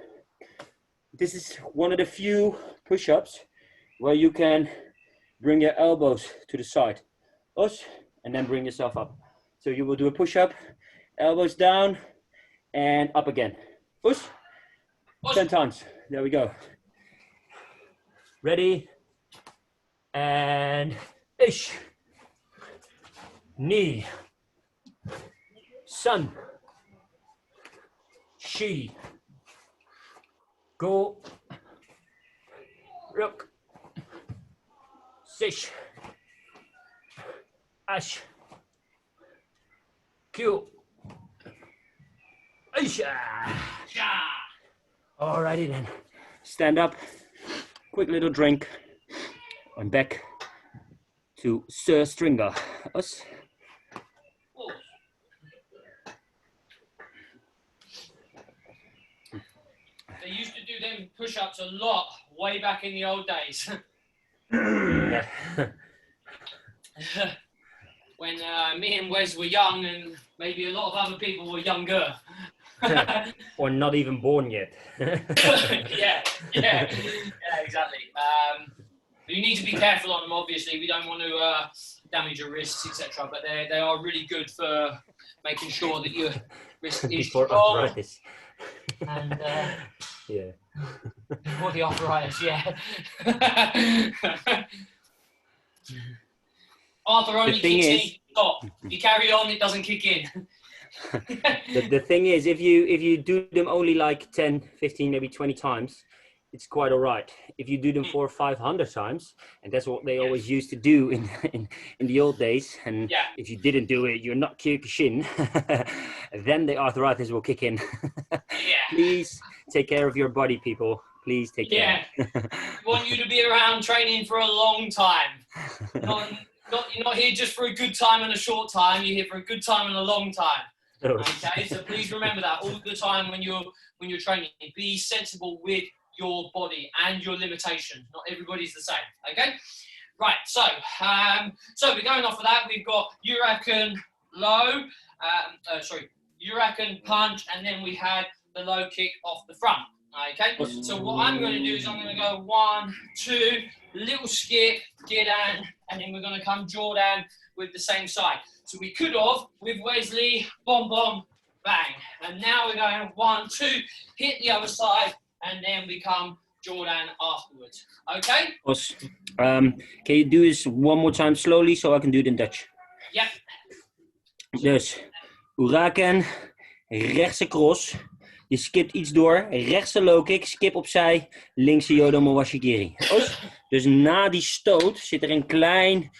[SPEAKER 2] This is one of the few push-ups where you can bring your elbows to the side. And then bring yourself up. So you will do a push-up, elbows down, and up again. 10 times. There we go. Ready? And ish. Knee. Sun. She. Go. Rook. Sish. Ash. Q. Aisha. Alrighty then. Stand up. Quick little drink. I'm back to Sir Stringer. Us.
[SPEAKER 1] They used to do them push-ups a lot way back in the old days. When me and Wes were young, and maybe a lot of other people were younger.
[SPEAKER 2] Or not even born yet.
[SPEAKER 1] yeah, exactly. You need to be careful on them, obviously. We don't want to damage your wrists, etc. But they are really good for making sure that your wrist is strong.
[SPEAKER 2] Arthritis.
[SPEAKER 1] And
[SPEAKER 2] yeah.
[SPEAKER 1] Before the arthritis, yeah. Arthur only kicks in if you stop. If you carry on, it doesn't kick in.
[SPEAKER 2] The thing is, if you do them only like 10, 15, maybe 20 times, it's quite all right. If you do them 400 or 500 times, and that's what they always used to do in the old days, and if you didn't do it, you're not Kyokushin, then the arthritis will kick in. Please take care of your body, people. Please take care.
[SPEAKER 1] We want you to be around training for a long time. You're not here just for a good time and a short time. You're here for a good time and a long time. Okay, so please remember that all the time when you're training. Be sensible with your body and your limitations. Not everybody's the same. Okay, right. So we're going off of that. We've got Uraken low. Uraken punch, and then we had the low kick off the front. Okay, so what I'm going to do is I'm going to go 1, 2, little skip, get down, and then we're going to come jaw down with the same side. So we could have with Wesley, bomb, bomb, bang. And now we're going 1, 2, hit the other side, and then we come Jordan afterwards. Okay?
[SPEAKER 2] Os, can you do this one more time slowly so I can do it in Dutch?
[SPEAKER 1] Yep.
[SPEAKER 2] Dus, Uraken, rechtse cross. Je skipt iets door, rechtse low kick, skip opzij, linkse Yodomo Washigiri. Dus na die stoot zit er een klein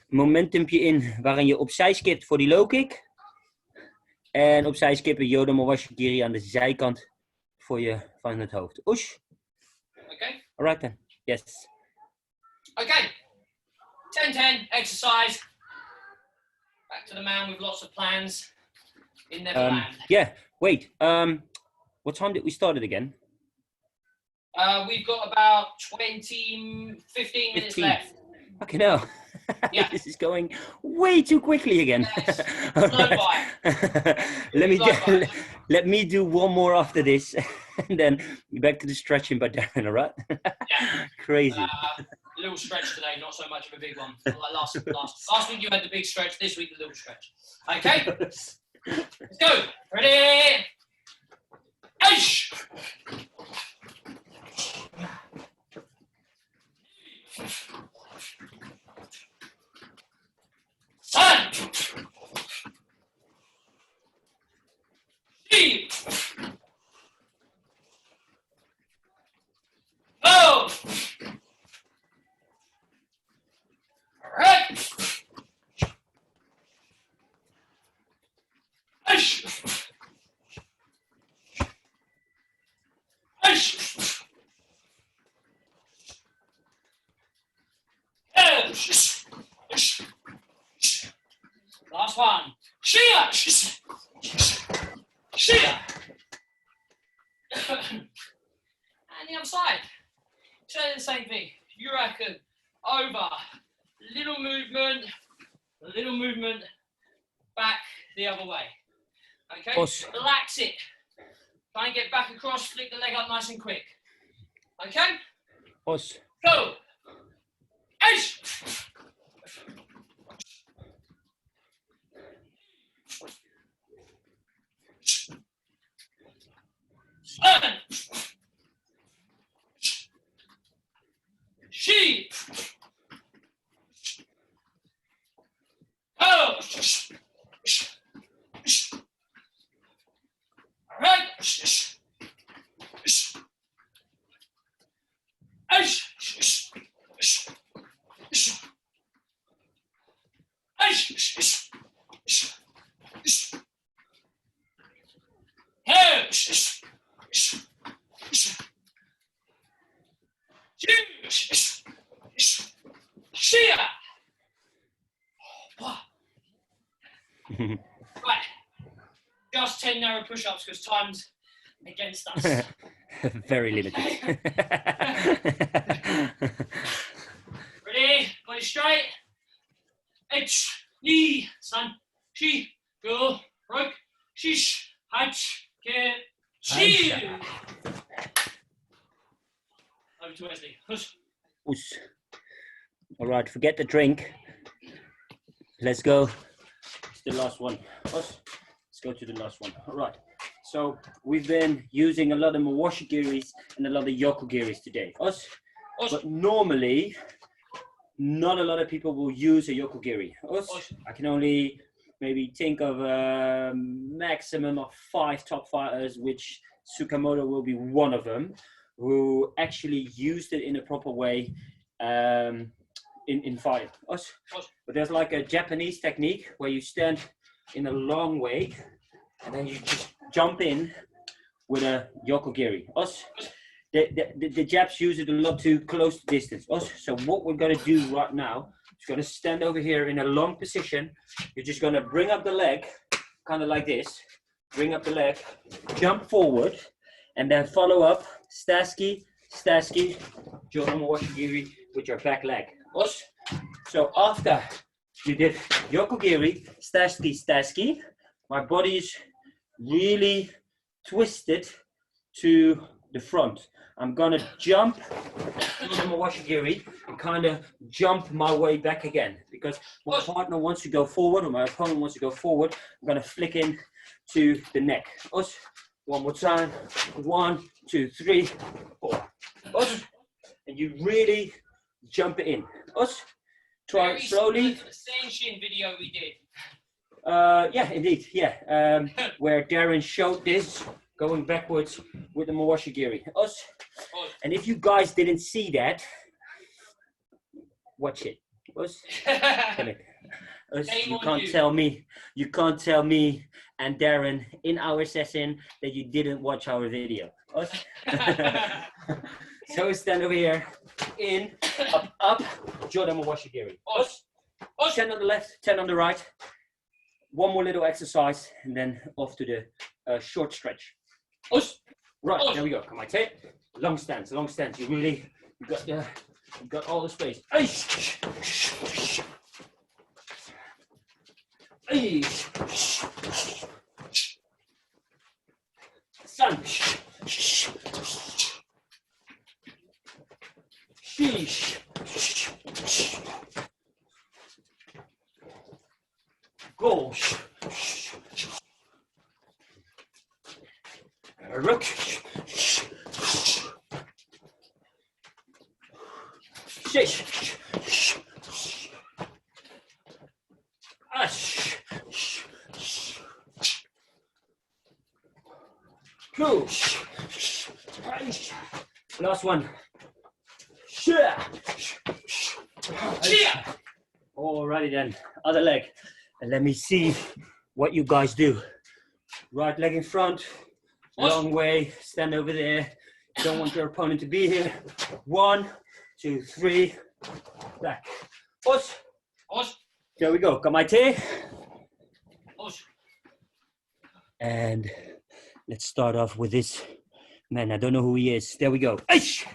[SPEAKER 2] momentumpje in waarin je opzij skipt voor die low kick. En opzij skippen Yodomo Washigiri aan de zijkant voor je van het hoofd. Oesh.
[SPEAKER 1] Okay.
[SPEAKER 2] Alright then. Yes.
[SPEAKER 1] Okay. 10-10 exercise. Back to the man with lots of plans in Neverland.
[SPEAKER 2] Yeah. Wait. What time did we start it again?
[SPEAKER 1] We've got about 15 minutes left.
[SPEAKER 2] Okay, no.
[SPEAKER 1] Yeah.
[SPEAKER 2] This is going way too quickly again.
[SPEAKER 1] Yes.
[SPEAKER 2] Let me do one more after this, and then back to the stretching by Darren, all right?
[SPEAKER 1] Yeah.
[SPEAKER 2] Crazy.
[SPEAKER 1] Little stretch today, not so much of a big one. Like last week you had the big stretch, this week the little stretch. Okay, let's go. Ready? Ish! Sun! Deep! Oh! Right! Ish! Ish! Last one. Shia! Shia! And the other side. So the same thing. Renraku. Over. Little movement. Back the other way. Okay? Relax it. Try and get back across, flick the leg up nice and quick. Okay?
[SPEAKER 2] Os.
[SPEAKER 1] Go! Ish! Sun! She! Oh! Alright! Right, just 10 narrow push-ups because time's against us.
[SPEAKER 2] Very limited.
[SPEAKER 1] Ready? Body straight. H, knee, san, shi, go, rock, shish, hach, get, shi. Over to Wesley. Hush.
[SPEAKER 2] Oes. All right, forget the drink. Let's go. It's the last one. Os. Let's go to the last one. All right. So we've been using a lot of Mawashigiris and a lot of Yokogiris today. Os. But normally, not a lot of people will use a Yokogiri. Os. I can only maybe think of a maximum of 5 top fighters, which Tsukamoto will be one of them, who actually used it in a proper way in fight. But there's like a Japanese technique where you stand in a long way and then you just jump in with a Yokogiri. The Japs use it a lot to close the distance. So what we're going to do right now is going to stand over here in a long position. You're just going to bring up the leg, kind of like this. Bring up the leg, jump forward, and then follow up Staski, Jodomo Washigiri with your back leg. So after you did Yokogiri, Staski, my body is really twisted to the front. I'm gonna jump to the mawashigiri and kind of jump my way back again, because my partner wants to go forward, or my opponent wants to go forward. I'm gonna flick in to the neck. Us. One more time. 1, 2, 3, 4. Us. And you really jump it in. Us. Try it slowly.
[SPEAKER 1] The Senshin video we did.
[SPEAKER 2] Yeah, indeed. Yeah. Where Darren showed this going backwards with the mawashigiri. Us. And if you guys didn't see that, watch it. Us. Us. You can't tell me. You can't tell me and Darren in our session that you didn't watch our video. Us. So stand over here. In, up, up. Jordan mawashigiri. Us. 10 on the left, 10 on the right. One more little exercise, and then off to the short stretch. Right, there we go. Come on, take long stance, long stance. You got all the space. Sun. Sheesh. Go. Rook. Shish. Ash. Push. Last one. Alrighty then. Other leg. And let me see what you guys do. Right leg in front. Long way. Stand over there. Don't want your opponent to be here. 1, 2, 3. Back. Os. There we go. Kamaite. And let's start off with this man. I don't know who he is. There we go. Aish.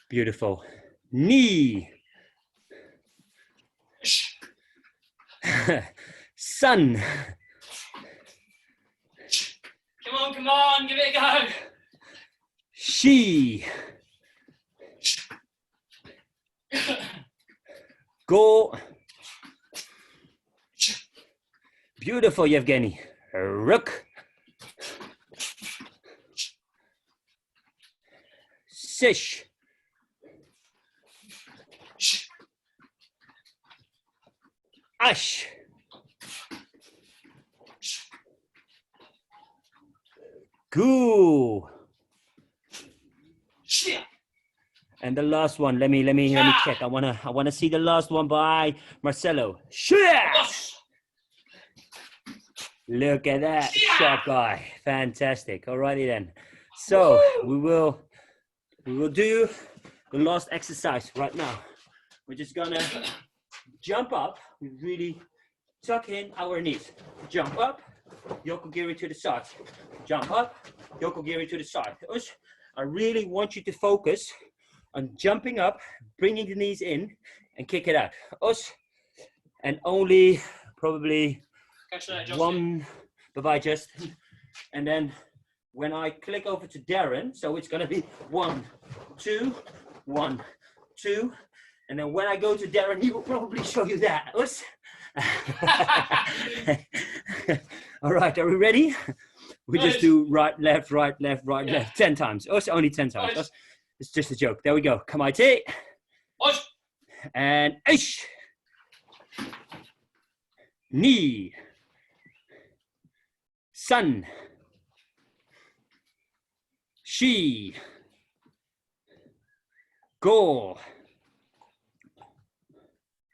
[SPEAKER 2] Beautiful. Knee. Sun.
[SPEAKER 1] Come on, give it a go.
[SPEAKER 2] She. Go. Beautiful, Yevgeny. Rook. Sish. Ash. Goo. And the last one, let me check. I wanna see the last one by Marcelo. Look at that shot guy. Fantastic. Alrighty then. So we will do the last exercise right now. We're just gonna jump up. We really tuck in our knees. Jump up, yokogiri to the side. Jump up, yokogiri to the side. I really want you to focus on jumping up, bringing the knees in, and kick it out. And only probably one. Bye-bye, Justin. And then when I click over to Darren, so it's gonna be 1, 2, 1, 2. And then when I go to Darren, he will probably show you that. All right, are we ready? We just do right, left, right, left, right, left 10 times. Only 10 times. It's just a joke. There we go. Kamaite. And ish. Knee. Sun. She. Go.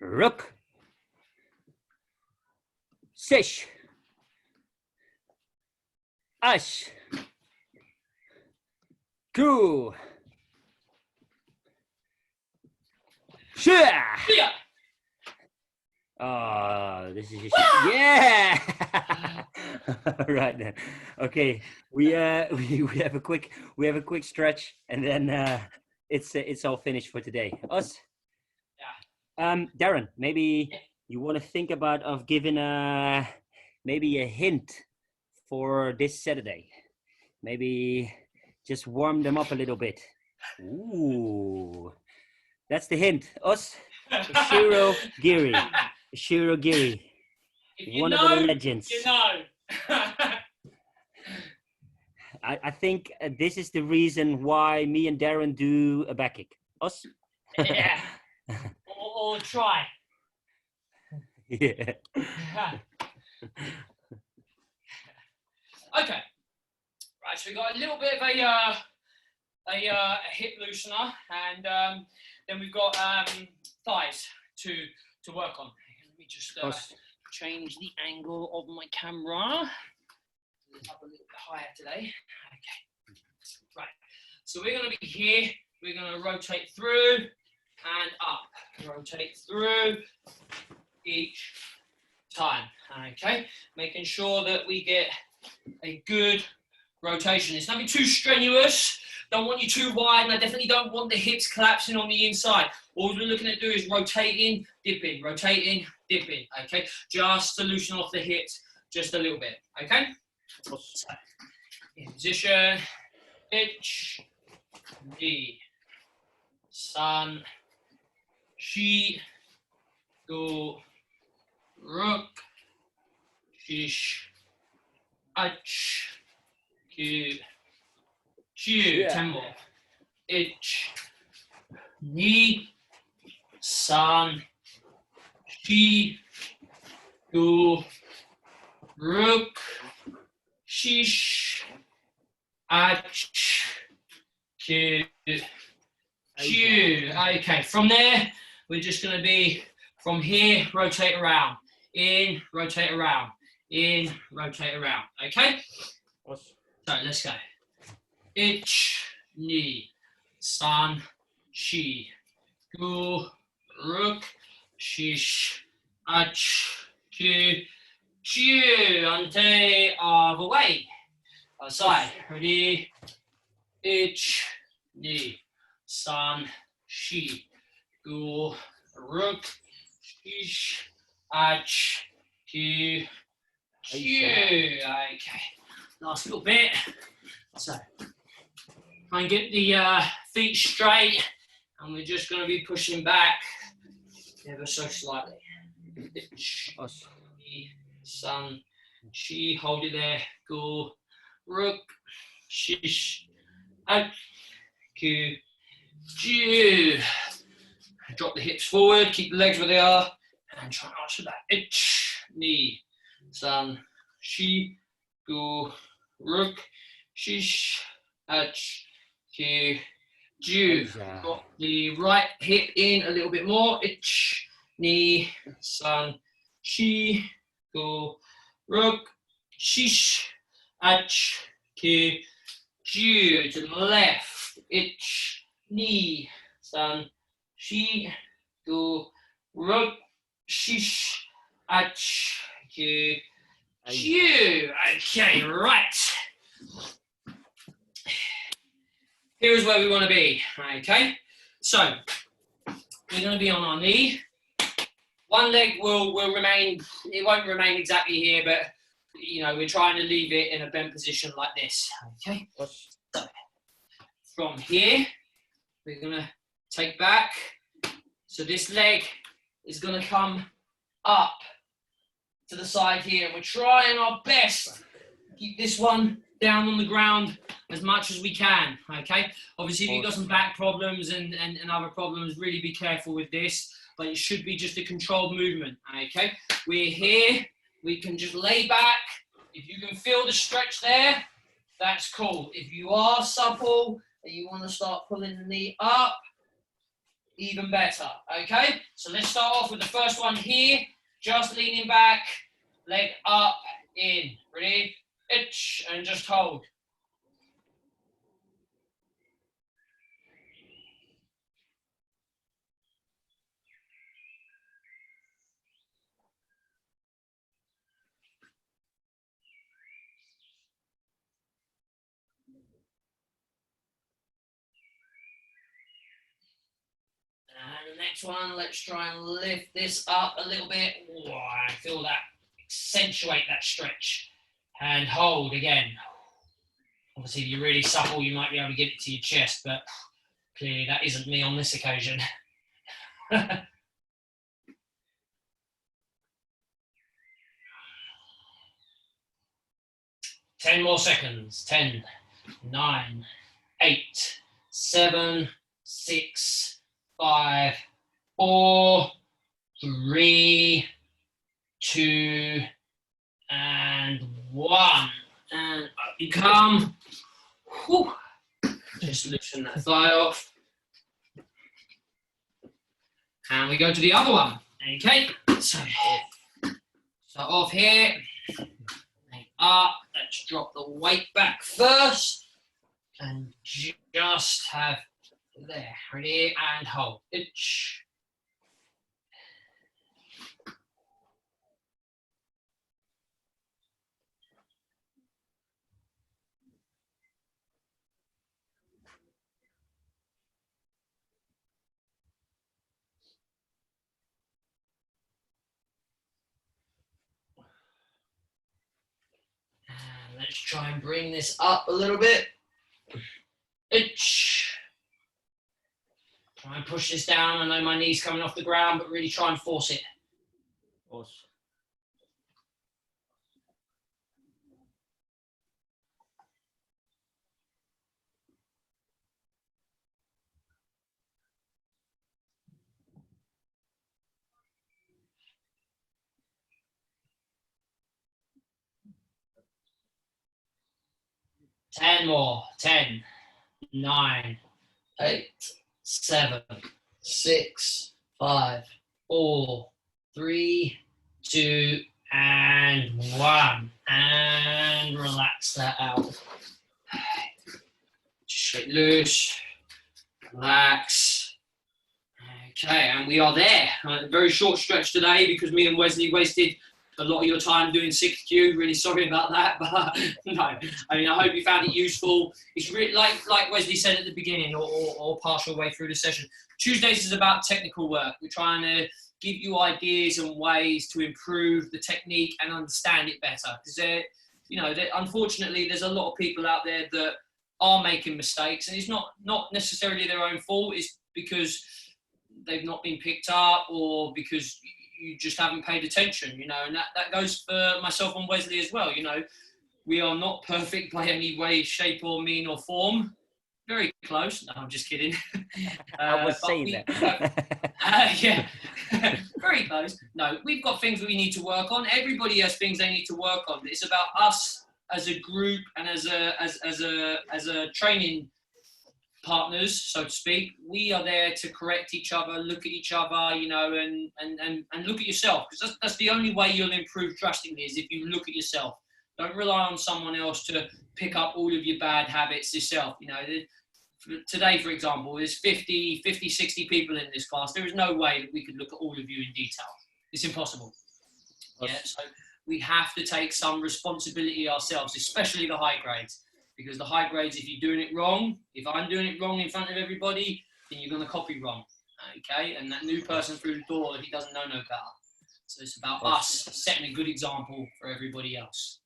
[SPEAKER 2] Rook. Sish. Ash. Goo. Shia. Oh, this is just, yeah. All right then. Okay, we have a quick stretch, and then it's all finished for today. Us. Yeah. Darren, maybe you want to think about giving maybe a hint for this Saturday. Maybe just warm them up a little bit. Ooh, that's the hint. Us, Shiro Giri. Shiro Giri. One of the legends.
[SPEAKER 1] You know.
[SPEAKER 2] I think this is the reason why me and Darren do a back kick. Us?
[SPEAKER 1] Yeah. or try.
[SPEAKER 2] Yeah.
[SPEAKER 1] Okay. Right, so we got a little bit of a hip loosener, and then we've got thighs to work on. Let me just change the angle of my camera. Up a little bit higher today. Okay. Right. So we're going to be here. We're going to rotate through and up. Rotate through each time. Okay. Making sure that we get a good rotation. It's nothing too strenuous. Don't want you too wide, and I definitely don't want the hips collapsing on the inside. All we're looking at do is rotating, dipping, rotating, dipping. Okay. Just to loosen off the hips just a little bit. Okay. So, in position, ich, ni, san, shi, go, ruk, shish, ach, ku, ju. 10 more. Ich, ni, san, shi, go, ruk, shish, ach, ku, ju. Okay, from there, we're just going to be from here, rotate around, in, rotate around, in, rotate around. Okay? So let's go. Ich, ni, san, shi, gu, ruk, shish, ach, ku, ju. Ante, other way. Other side. Ready? Ich, ni, san, shi, gu, ruk, shish, ach, ku, ju. Okay. Last little bit. So, try and get the feet straight, and we're just going to be pushing back ever so slightly. San, shi, hold it there. Go, ruk, shish, ach, ku, ju. Drop the hips forward, keep the legs where they are, and try and arch the back. Ich, ni, san, shi, gu, ruk, shish, ach, ku, ju. Got the right hip in a little bit more. Ich, ni, san, shi, gu, ruk, shish, ach, ku, ju. To the left. Ich, ni, san, shi, gu, ruk, shish, ach, ku, ju. Okay, right. Here's where we want to be. Okay, so we're going to be on our knee. One leg will remain. It won't remain exactly here, but you know we're trying to leave it in a bent position like this. Okay. So from here, we're going to take back. So this leg is going to come up to the side here, and we're trying our best to keep this one down on the ground as much as we can. Okay. Obviously, if you've got some back problems and other problems, really be careful with this. But it should be just a controlled movement. Okay. We're here. We can just lay back. If you can feel the stretch there, that's cool. If you are supple and you want to start pulling the knee up, even better. Okay. So let's start off with the first one here. Just leaning back, leg up, in. Ready? Itch, and just hold. And the next one, let's try and lift this up a little bit. Ooh, I feel that, accentuate that stretch. and hold again. Obviously, if you're really supple, you might be able to get it to your chest, but clearly that isn't me on this occasion. 10 more seconds. 10, 9, 8, 7, 6, 5, 4, 3, 2, and 1. And up you come. Whew. Just loosen that thigh off. And we go to the other one. Okay. So start off here. Up. Let's drop the weight back first. And just have there. Ready and hold. Itch. And let's try and bring this up a little bit. Itch. Try and push this down. I know my knee's coming off the ground, but really try and force it.
[SPEAKER 3] Force. Ten more. 10, 9, 8, 7, 6, 5, 4, 3, 2, and 1. And relax that out. Shake loose. Relax. Okay, and we are there. A very short stretch today because me and Wesley wasted a lot of your time doing 6Q. Really sorry about that, but no. I mean, I hope you found it useful. It's really like Wesley said at the beginning, or partial way through the session. Tuesdays is about technical work. We're trying to give you ideas and ways to improve the technique and understand it better. Because unfortunately, there's a lot of people out there that are making mistakes, and it's not necessarily their own fault. It's because they've not been picked up, or because you just haven't paid attention, and that goes for myself and Wesley as well. We are not perfect by any way, shape or mean or form. Very close. No, I'm just kidding.
[SPEAKER 2] I was saying that.
[SPEAKER 1] Yeah, very close. No, we've got things we need to work on. Everybody has things they need to work on. It's about us as a group and as a training partners, so to speak. We are there to correct each other, look at each other, and look at yourself, because that's the only way you'll improve drastically, is if you look at yourself. Don't rely on someone else to pick up all of your bad habits yourself. Today, for example, there's 50, 60 people in this class. There is no way that we could look at all of you in detail. It's impossible. Yeah, so we have to take some responsibility ourselves, especially the high grades. Because the high grades, if you're doing it wrong, if I'm doing it wrong in front of everybody, then you're going to copy wrong, okay? And that new person through the door, he doesn't know no better. So it's about us setting a good example for everybody else.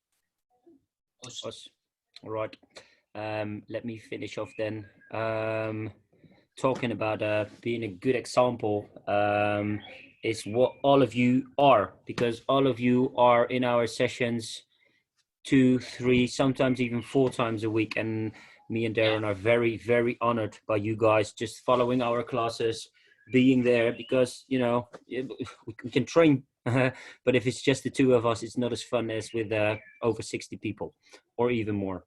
[SPEAKER 2] All right. Let me finish off then. Talking about being a good example is what all of you are, because all of you are in our sessions 2, 3, sometimes even 4 times a week, and me and Darren are very, very honored by you guys just following our classes, being there, because we can train, but if it's just the 2 of us, it's not as fun as with over 60 people or even more.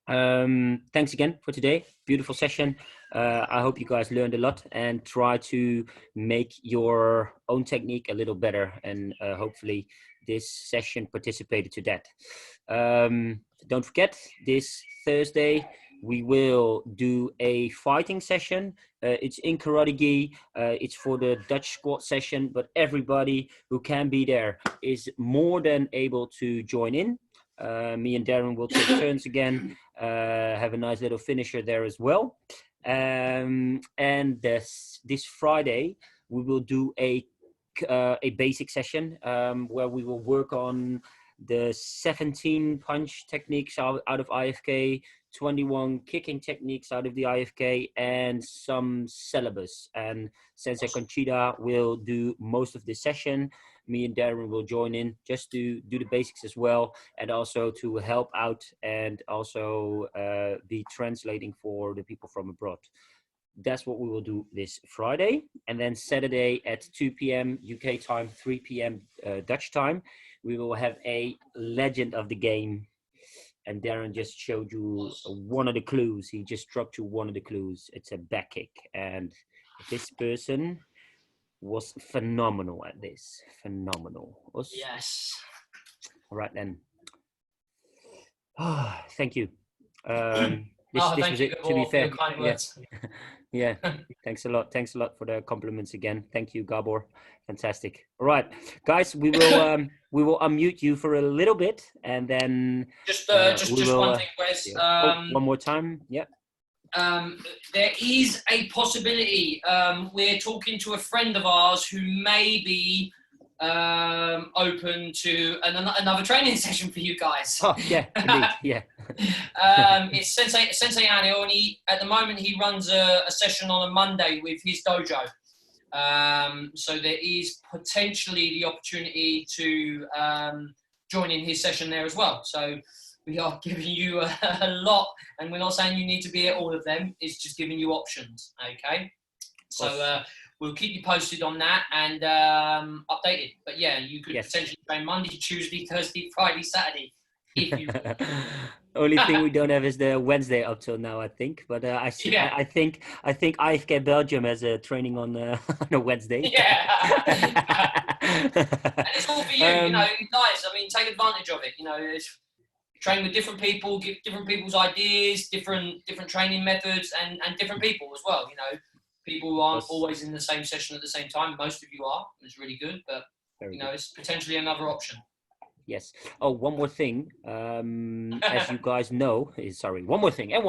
[SPEAKER 2] Thanks again for today. Beautiful session. I hope you guys learned a lot and try to make your own technique a little better, and hopefully this session participated to that. Don't forget, this Thursday we will do a fighting session. It's in karate gi. It's for the Dutch squat session, but everybody who can be there is more than able to join in. Me and Darren will take turns again, have a nice little finisher there as well. And this Friday we will do a basic session where we will work on the 17 punch techniques out of IFK, 21 kicking techniques out of the IFK, and some syllabus. And Sensei Conchita will do most of the session. Me and Darren will join in just to do the basics as well, and also to help out and also be translating for the people from abroad. That's what we will do this Friday. And then Saturday at 2 p.m. UK time, 3 p.m. Dutch time, we will have a legend of the game. And Darren just showed you one of the clues. He just dropped you one of the clues. It's a back kick. And this person was phenomenal at this. Phenomenal.
[SPEAKER 3] Yes.
[SPEAKER 2] All right then. Thank you. This
[SPEAKER 3] Thank
[SPEAKER 2] was
[SPEAKER 3] you
[SPEAKER 2] it, to be
[SPEAKER 3] for
[SPEAKER 2] fair.
[SPEAKER 3] your kind words.
[SPEAKER 2] Yeah. Thanks a lot. Thanks a lot for the compliments again. Thank you, Gabor. Fantastic. All right, guys, we will unmute you for a little bit, and then
[SPEAKER 3] Just
[SPEAKER 2] will,
[SPEAKER 3] one thing, Wes.
[SPEAKER 2] one more time. Yeah.
[SPEAKER 3] There is a possibility. We're talking to a friend of ours who may be open to another training session for you guys.
[SPEAKER 2] Oh, yeah, indeed, yeah.
[SPEAKER 3] It's Sensei Anil, and at the moment he runs a session on a Monday with his dojo. So there is potentially the opportunity to join in his session there as well. So we are giving you a lot, and we're not saying you need to be at all of them. It's just giving you options, okay? So we'll keep you posted on that and updated. But yeah, you could potentially train Monday, Tuesday, Thursday, Friday, Saturday. If you
[SPEAKER 2] Only thing we don't have is the Wednesday up till now, I think. But I think IFK Belgium has a training on a Wednesday.
[SPEAKER 3] Yeah. And it's all for you, you know, guys. I mean, take advantage of it. You know, train with different people, give different people's ideas, different training methods, and different people as well. You know, people who aren't always in the same session at the same time. Most of you are. It's really good, but you know, it's potentially another option.
[SPEAKER 2] Yes. Oh, one more thing. As you guys know, one more thing. Yeah.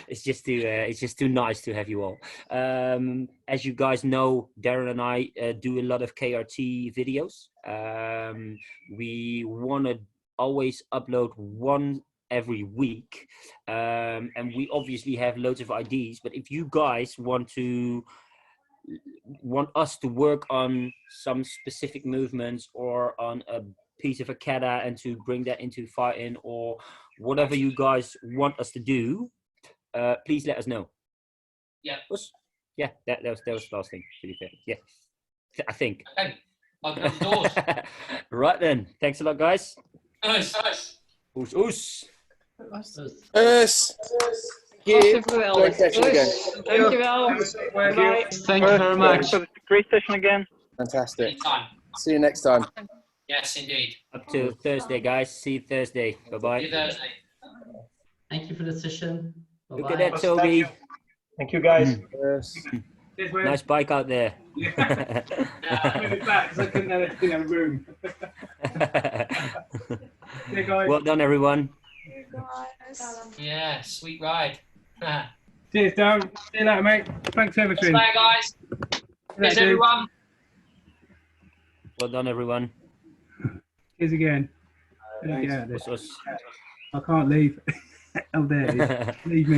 [SPEAKER 2] It's just too nice to have you all. As you guys know, Darren and I do a lot of KRT videos. We want to always upload one every week, and we obviously have loads of ideas. But if you guys want us to work on some specific movements or on a piece of a kata and to bring that into fighting or whatever you guys want us to do, please let us know.
[SPEAKER 3] Yeah.
[SPEAKER 2] Yeah, that was the last thing, to be fair. Yeah, I think.
[SPEAKER 3] Okay. Open up the doors.
[SPEAKER 2] Right then. Thanks a lot, guys.
[SPEAKER 3] Us.
[SPEAKER 2] Oes.
[SPEAKER 4] Great session again.
[SPEAKER 5] Dankjewel. Bye.
[SPEAKER 4] Thank you very much.
[SPEAKER 6] Great session again.
[SPEAKER 4] Fantastic.
[SPEAKER 3] Anytime.
[SPEAKER 4] See you next time.
[SPEAKER 3] Yes, indeed.
[SPEAKER 2] Up to Thursday, guys. See you Thursday. Bye-bye.
[SPEAKER 3] See you Thursday.
[SPEAKER 5] Thank you for the session. Bye-bye.
[SPEAKER 2] Look at that, Toby.
[SPEAKER 6] Thank you, guys.
[SPEAKER 4] Yes.
[SPEAKER 2] Nice bike out there.
[SPEAKER 6] Yeah. I moved it back because I couldn't have a room. Yeah, guys.
[SPEAKER 2] Well done, everyone.
[SPEAKER 3] Yeah, sweet ride.
[SPEAKER 6] Cheers, Darren. See you later, mate. Thanks for everything.
[SPEAKER 3] Bye, guys. Cheers, everyone.
[SPEAKER 2] Well done, everyone.
[SPEAKER 6] Cheers again.
[SPEAKER 4] Thanks.
[SPEAKER 6] I can't leave. Oh, there it is. Leave me.